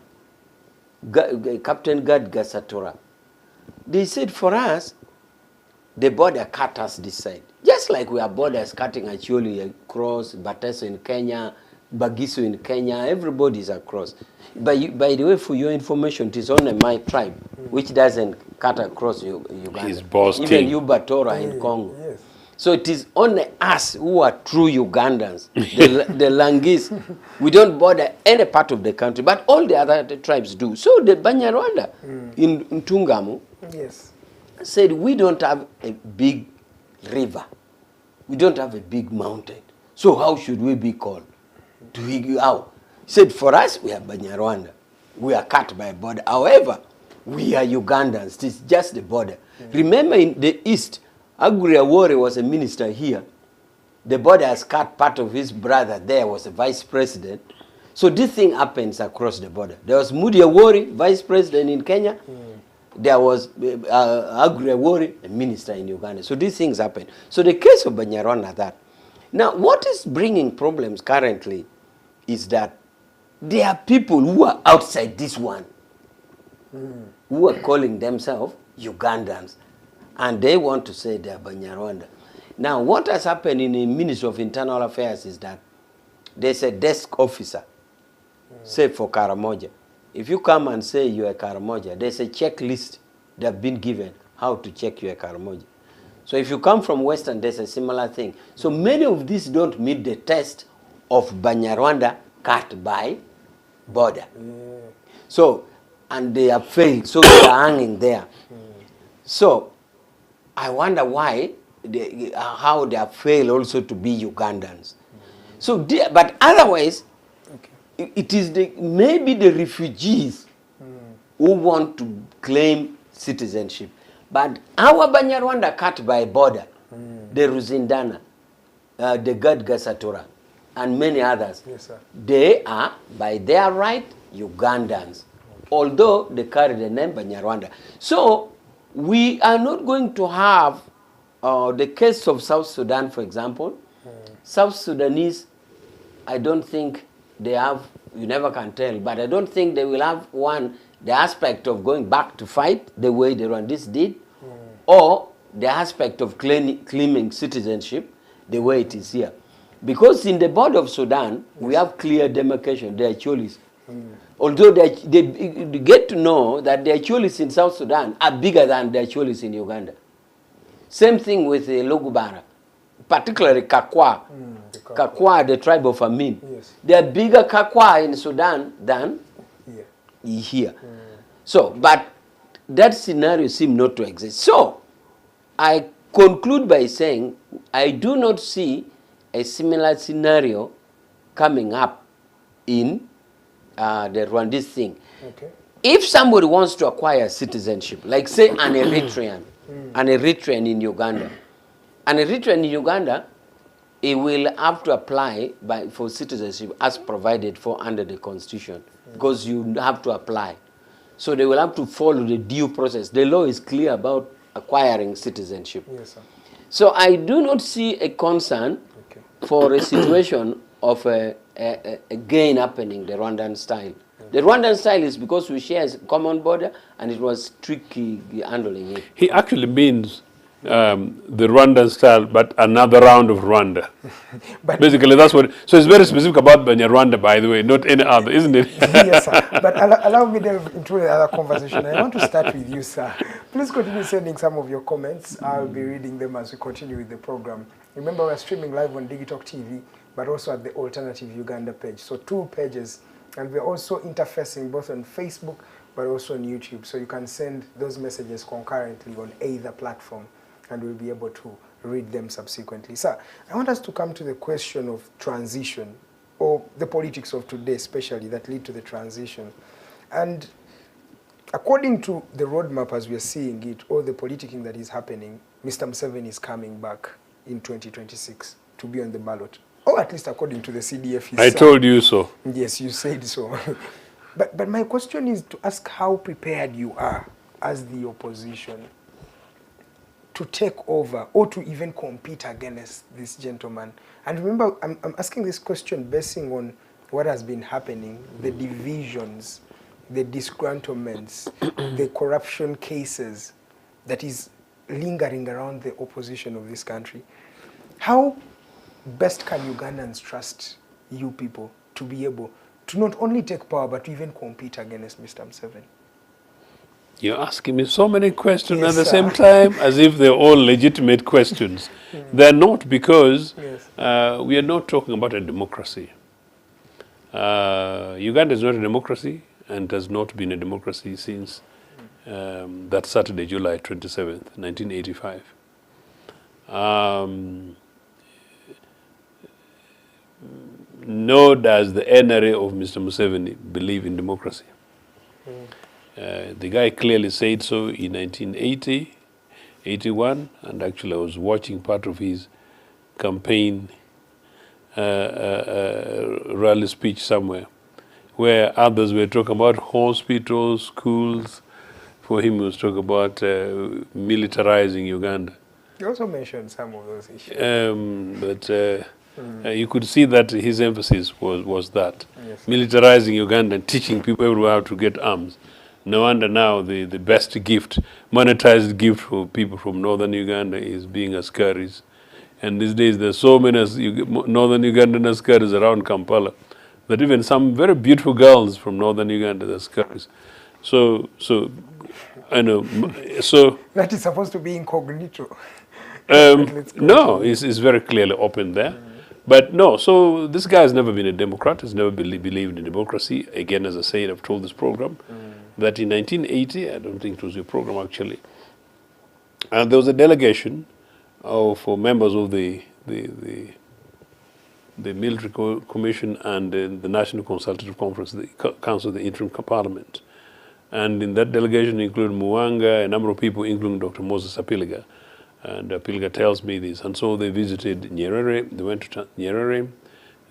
Captain Gad Gasatora, they said for us, the border cut us this side. Just like we have borders cutting actually across Bateso in Kenya, Bagiso in Kenya, everybody is across. By the way, for your information, it is only my tribe, which doesn't cut across Uganda. Even you, Batora in Congo. Yes. So it is only us who are true Ugandans, the Langis. We don't border any part of the country, but all the other tribes do. So the Banyarwanda in Tungamu said, we don't have a big river. We don't have a big mountain. So how should we be called? How? He said, for us, we are Banyarwanda. We are cut by a border. However, we are Ugandans. It is just the border. Remember in the east, Agri Awori was a minister here. The border has cut part of his brother there, was a vice president. So this thing happens across the border. There was Mudi Awori, vice president in Kenya. There was Agri Awori, a minister in Uganda. So these things happen. So the case of Banyarwanda, that. Now, what is bringing problems currently is that there are people who are outside this one, who are calling themselves Ugandans. And they want to say they are Banyarwanda. Now, what has happened in the Ministry of Internal Affairs is that there's a desk officer, say for Karamoja. If you come and say you are Karamoja, there's a checklist that have been given how to check you are Karamoja. So if you come from Western, there's a similar thing. So many of these don't meet the test of Banyarwanda cut by border. So, and they have failed, so they are hanging there. So, I wonder why, how they have failed also to be Ugandans. So, but otherwise, it is maybe the refugees who want to claim citizenship. But our Banyarwanda cut by border, the Ruzindana, the Gad Gasatora, and many others, they are, by their right, Ugandans, although they carry the name Banyarwanda. So, we are not going to have the case of South Sudan, for example. South Sudanese, I don't think they have, you never can tell, but I don't think they will have the aspect of going back to fight the way the Rwandese did, or the aspect of claiming citizenship the way it is here. Because in the border of Sudan, we have clear demarcation, the Acholis. Although they get to know that the Acholis in South Sudan are bigger than the Acholis in Uganda. Same thing with the Logubara, particularly Kakwa. Kakwa, the tribe of Amin. They are bigger Kakwa in Sudan than here. So, but that scenario seems not to exist. So, I conclude by saying I do not see a similar scenario coming up in the Rwandese thing. If somebody wants to acquire citizenship, like say an Eritrean, in Uganda, an Eritrean in Uganda, he will have to apply for citizenship as provided for under the constitution, because you have to apply. So they will have to follow the due process. The law is clear about acquiring citizenship. So I do not see a concern for a situation of a gain happening the Rwandan style. The Rwandan style is because we share a common border, and it was tricky handling it. He actually means the Rwandan style, but another round of Rwanda. But basically, that's what. So it's very specific about Rwanda, by the way, not any other, isn't it? yes, sir. But allow me to delve into another conversation. I want to start with you, sir. Please continue sending some of your comments. I'll be reading them as we continue with the program. Remember, we're streaming live on Digitalk TV, but also at the Alternative Uganda page. So 2 pages. And we're also interfacing both on Facebook, but also on YouTube. So you can send those messages concurrently on either platform, and we'll be able to read them subsequently. Sir, I want us to come to the question of transition, or the politics of today especially that lead to the transition. And according to the roadmap as we are seeing it, or the politicking that is happening, Mr. Museveni is coming back in 2026 to be on the ballot. Or at least according to the CDF. I told you so. Yes, you said so. But my question is to ask how prepared you are as the opposition to take over or to even compete against this gentleman. And remember, I'm asking this question basing on what has been happening, the divisions, the disgruntlements, the corruption cases that is lingering around the opposition of this country. How best can Ugandans trust you people to be able to not only take power, but to even compete against Mr. Museveni? You're asking me so many questions Yes, at the sir. same time, as if they're all legitimate questions. They're not, because Yes. we are not talking about a democracy. Uganda is not a democracy and has not been a democracy since that Saturday, July 27th, 1985. Nor does the NRA of Mr. Museveni believe in democracy. The guy clearly said so in 1980, 81, and actually I was watching part of his campaign rally speech somewhere, where others were talking about hospitals, schools. For him, he was talking about militarizing Uganda. You also mentioned some of those issues. You could see that his emphasis was that. Yes. Militarizing Uganda and teaching people everywhere how to get arms. No wonder now the best gift, monetized gift for people from northern Uganda is being askaris. And these days there's so many northern Ugandan askaris around Kampala that even some very beautiful girls from northern Uganda are askaris. So I know. So that is supposed to be incognito. no, it's very clearly open there. But no, so this guy has never been a Democrat, has never believed in democracy. Again, as I said, I've told this program that in 1980, I don't think it was your program actually, and there was a delegation for members of the Military Commission and the National Consultative Conference, the Council of the Interim Parliament. And in that delegation included Muwanga, a number of people, including Dr. Moses Apiliga. And Apiliga tells me this. And so they visited Nyerere, they went to Nyerere,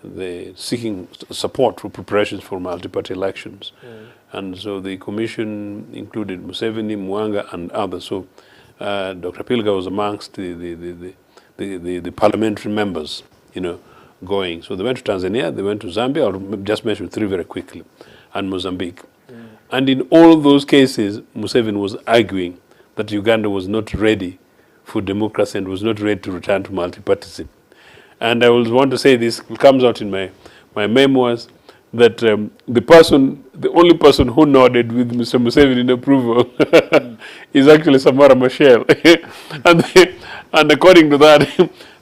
they seeking support for preparations for multi-party elections. And so the commission included Museveni, Muwanga, and others. So Dr. Apiliga was amongst the parliamentary members, going. So they went to Tanzania, they went to Zambia, I'll just mention 3 very quickly, and Mozambique. And in all those cases, Museveni was arguing that Uganda was not ready for democracy and was not ready to return to multipartyism. And I will want to say this, it comes out in my memoirs, that the only person who nodded with Mr. Museveni in approval is actually Samora Machel. and according to that,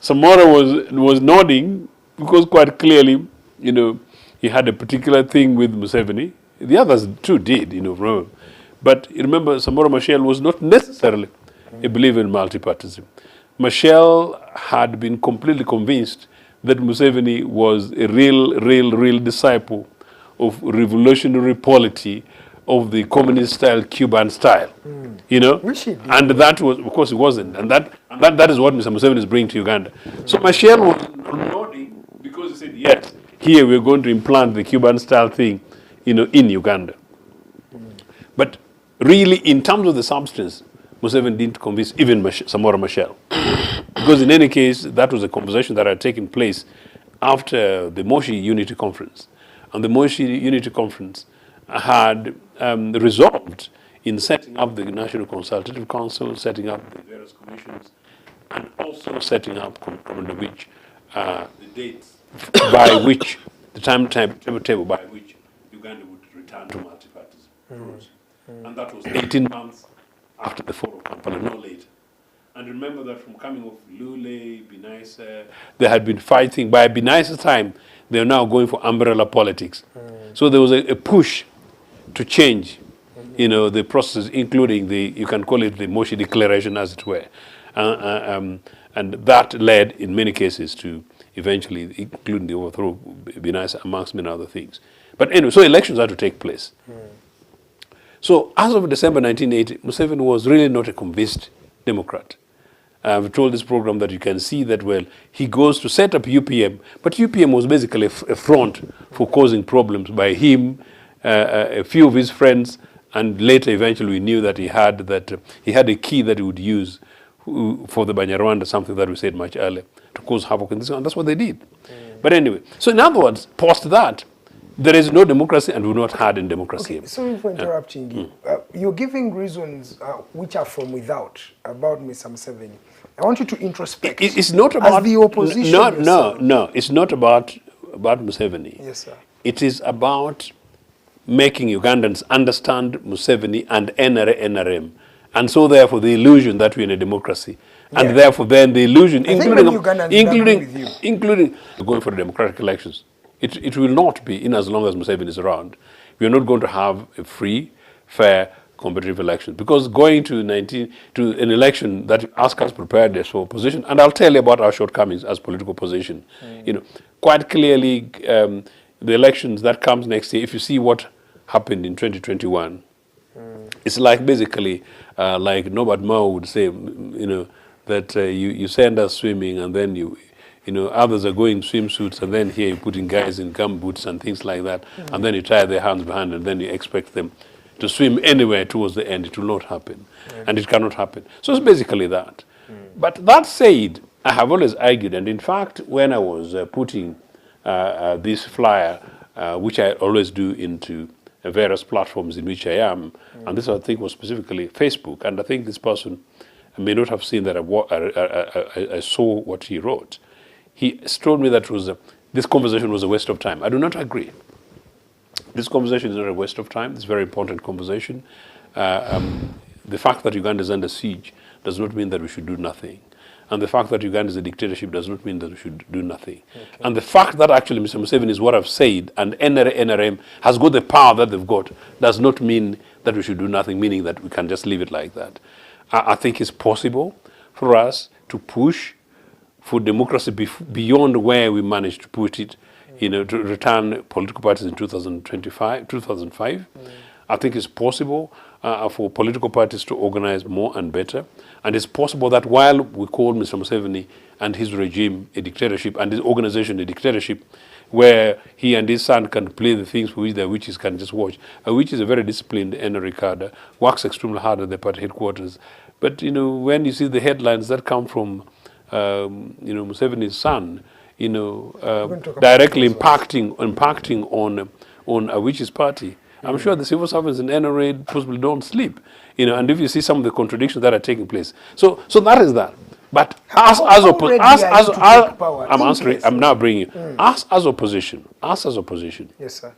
Samora was nodding because quite clearly, he had a particular thing with Museveni. The others too did, remember. But remember, Samora Machel was not necessarily a believer in multipartyism. Machel had been completely convinced that Museveni was a real disciple of revolutionary polity of the communist-style Cuban style, Which he did. And that was, of course, it wasn't. And that is what Mr. Museveni is bringing to Uganda. So Machel was nodding because he said, yes, here we're going to implant the Cuban-style thing, in Uganda. But really, in terms of the substance, Museveni didn't convince even Samora Machel. Because in any case, that was a conversation that had taken place after the Moshi Unity Conference. And the Moshi Unity Conference had resolved in setting up the National Consultative Council, setting up the various commissions, and also setting up Commander which the dates by which the timetable by which Uganda would return to multi-party rules. And that was 18 months after the fall of Kampala, no later. And remember that from coming off Lule, Binaisa, they had been fighting. By Binaisa's time, they are now going for umbrella politics. So there was a push to change, the process, including you can call it the Moshi Declaration, as it were. And that led, in many cases, to eventually, including the overthrow of Binaisa, amongst many other things. But anyway, so elections had to take place. So as of December 1980, Museveni was really not a convinced Democrat. I've told this program that you can see that, well, he goes to set up UPM, but UPM was basically a front for causing problems by him, a few of his friends, and later eventually we knew that he had a key that he would use for the Banyarwanda, something that we said much earlier, to cause havoc in this, and that's what they did. But anyway, so in other words, post that, there is no democracy, and we've not had in democracy. Okay, sorry for interrupting you. You're giving reasons which are from without about Mr. Museveni. I want you to introspect. It's not about as the opposition. No. It's not about Museveni. Yes, sir. It is about making Ugandans understand Museveni and NRM, and so therefore the illusion that we're in a democracy, and therefore then the illusion, including going for democratic elections. It will not be in as long as Museveni is around. We are not going to have a free, fair, competitive election, because going to an election that asks us preparedness for opposition, and I'll tell you about our shortcomings as political opposition. Quite clearly, the elections that comes next year, if you see what happened in 2021, it's like basically like Norbert Mao would say, that you send us swimming, and then others are going swimsuits, and then here you're putting guys in gumboots and things like that, and then you tie their hands behind, and then you expect them to swim anywhere towards the end. It will not happen, and it cannot happen. So it's basically that. But that said, I have always argued, and in fact, when I was putting this flyer, which I always do into various platforms in which I am, and this I think was specifically Facebook, and I think this person may not have seen that I saw what he wrote. He told me that this conversation was a waste of time. I do not agree. This conversation is not a waste of time. It's a very important conversation. The fact that Uganda is under siege does not mean that we should do nothing. And the fact that Uganda is a dictatorship does not mean that we should do nothing. Okay. And the fact that actually Mr. Museveni is what I've said, and NRM has got the power that they've got, does not mean that we should do nothing, meaning that we can just leave it like that. I think it's possible for us to push for democracy beyond where we managed to put it, to return political parties in 2005. I think it's possible for political parties to organize more and better. And it's possible that while we call Mr. Museveni and his regime a dictatorship, and his organization a dictatorship, where he and his son can play the things for which their witches can just watch. Which is a very disciplined NRM cadre, works extremely hard at the party headquarters. But, when you see the headlines that come from Museveni's son, directly impacting on Awich's party, I'm sure the civil servants in NRA possibly don't sleep, and if you see some of the contradictions that are taking place. So as that. But I'm now bringing us as opposition. Yes, sir.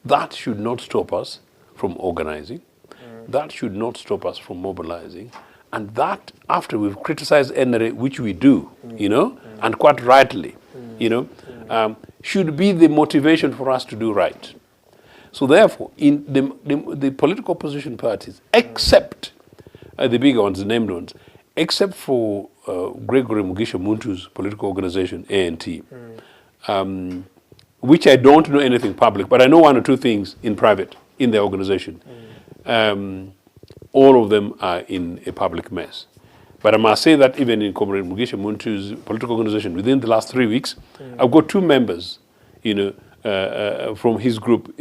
That should not stop us from organizing. That should not stop us from mobilizing. And that, after we've criticized NRA, which we do, and quite rightly, should be the motivation for us to do right. So therefore, in the political opposition parties, except the bigger ones, the named ones, except for Gregory Mugisha Muntu's political organization, ANT, which I don't know anything public, but I know one or two things in private in their organization. All of them are in a public mess. But I must say that even in Comrade Mugisha Muntu's political organization, within the last 3 weeks, I've got 2 members, from his group,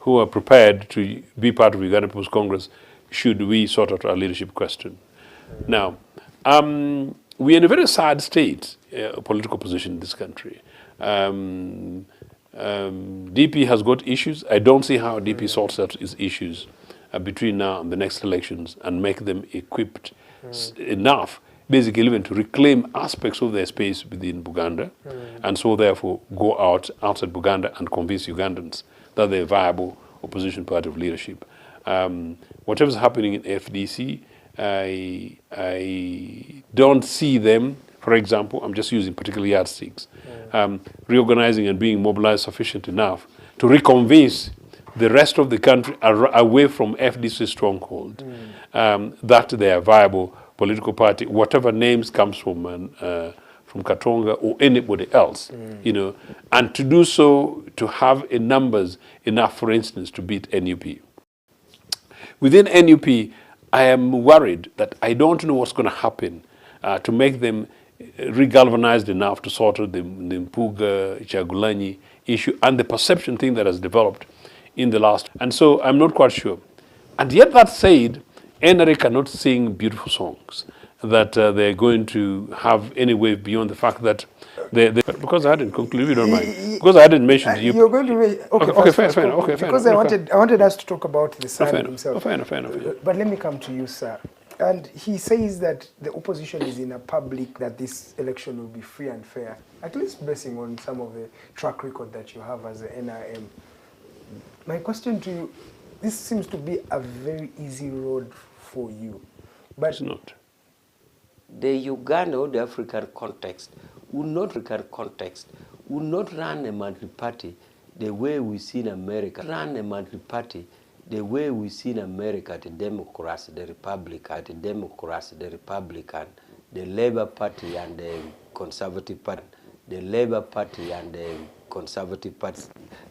who are prepared to be part of Uganda People's Congress should we sort out our leadership question. Now, we're in a very sad state, political position in this country. DP has got issues. I don't see how DP sorts out its issues between now and the next elections and make them equipped enough basically even to reclaim aspects of their space within Buganda, and so therefore go outside Buganda and convince Ugandans that they're a viable opposition party of leadership. Whatever's happening in FDC, I don't see them, for example, I'm just using particular yardsticks, reorganizing and being mobilized sufficient enough to reconvince the rest of the country away from FDC's stronghold, that they are a viable political party, whatever names comes from Katonga or anybody else, you know, and to do so, to have in numbers enough, for instance, to beat NUP. Within NUP, I am worried that I don't know what's going to happen to make them re-galvanized enough to sort out the Mpuga, Chagulanyi issue and the perception thing that has developed in the last. And so I'm not quite sure. And yet that said, NRA cannot sing beautiful songs that they're going to have any way beyond the fact that because I hadn't concluded, if you don't mind, because I hadn't mentioned you. You're going to make, okay, fair. Because I wanted us to talk about the son himself. Fair. But let me come to you, sir. And he says that the opposition is in a public, that this election will be free and fair, at least basing on some of the track record that you have as the NRM. My question to you, this seems to be a very easy road for you, but it's not. The Uganda or the African context would not run a multi-party the way we see in America. Run a multi-party the way we see in America, the Democrats, the Republican, the Labour Party and the Conservative Party, the Labour Party and the Conservative Party,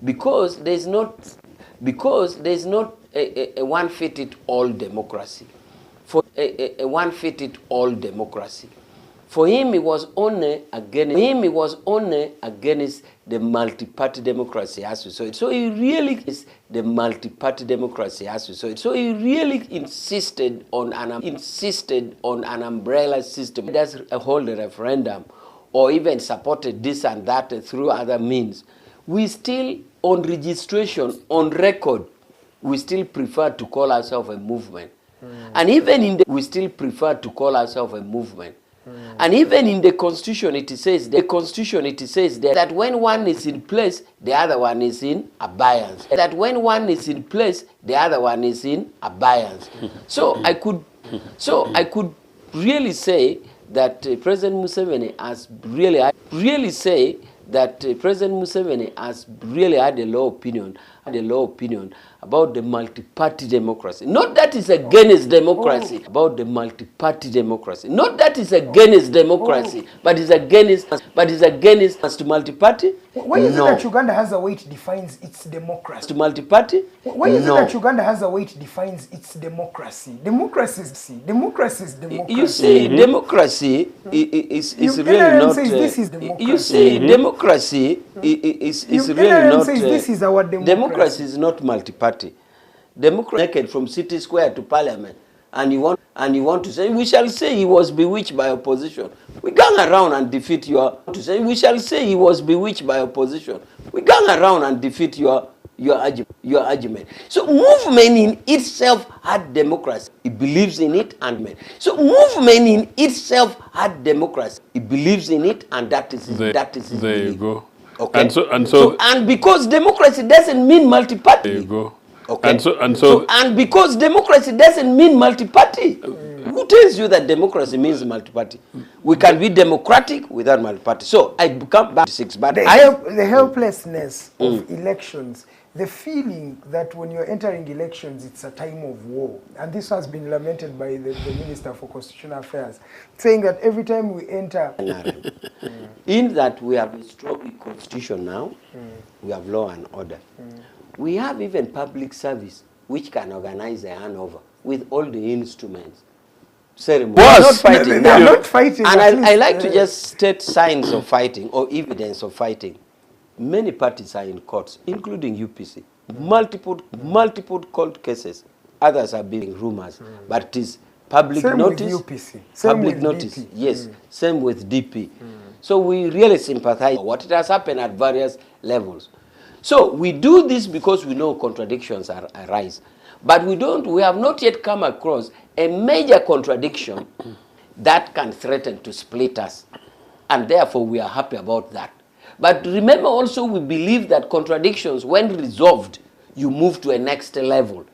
because there's not a one-fitted-all democracy. For a one-fitted-all democracy. For him, he was only against the multi-party democracy as we saw it. So he really is the multi-party democracy as we saw it. So he really insisted on an umbrella system. Does hold a referendum or even supported this and that through other means. We still, on registration, on record, we still prefer to call ourselves a movement. And even in we still prefer to call ourselves a movement. And even in the Constitution, it says that when one is in place, the other one is in abeyance. That when one is in place, the other one is in abeyance. So I could really say that President Museveni has really had a low opinion about the multi-party democracy. Not that is against democracy, about the multi-party democracy. Not that is against democracy, but is against to multi-party. Why is it that Uganda has a way it defines its democracy? To multi-party? Why is it that Uganda has a way it defines its democracy? Democracy is democracy. You see, democracy is really not. This is democracy. You see, democracy is really not. This is our democracy. Democracy is not multi-party. Democracy naked from city square to parliament, and you want to say, we shall say he was bewitched by opposition. We gang around and defeat your. To say, we shall say he was bewitched by opposition. We gang around and defeat your argument. So movement in itself had democracy. It believes in it and so movement in itself had democracy. It believes in it, and that is his there belief. You go. Okay. And because democracy doesn't mean multi-party. There you go. Okay. And because democracy doesn't mean multi-party. Who tells you that democracy means multi-party? We can be democratic without multi-party. So I come back to 6, but the helplessness of elections, the feeling that when you're entering elections, it's a time of war. And this has been lamented by the Minister for Constitutional Affairs, saying that every time we enter... In that we have a strong constitution now, we have law and order. We have even public service, which can organize a handover with all the instruments. Ceremony. They're not fighting. And I like to just state signs of fighting or evidence of fighting. Many parties are in courts, including UPC. Multiple court cases. Others are being rumors, but it is public notice. With UPC. Public notice, DP. Yes. Same with DP. So we really sympathize with what has happened at various levels. So we do this because we know contradictions arise. But we have not yet come across a major contradiction that can threaten to split us. And therefore, we are happy about that. But remember also, we believe that contradictions, when resolved, you move to a next level.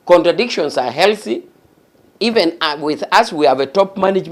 Contradictions are healthy. Even with us, we have a top management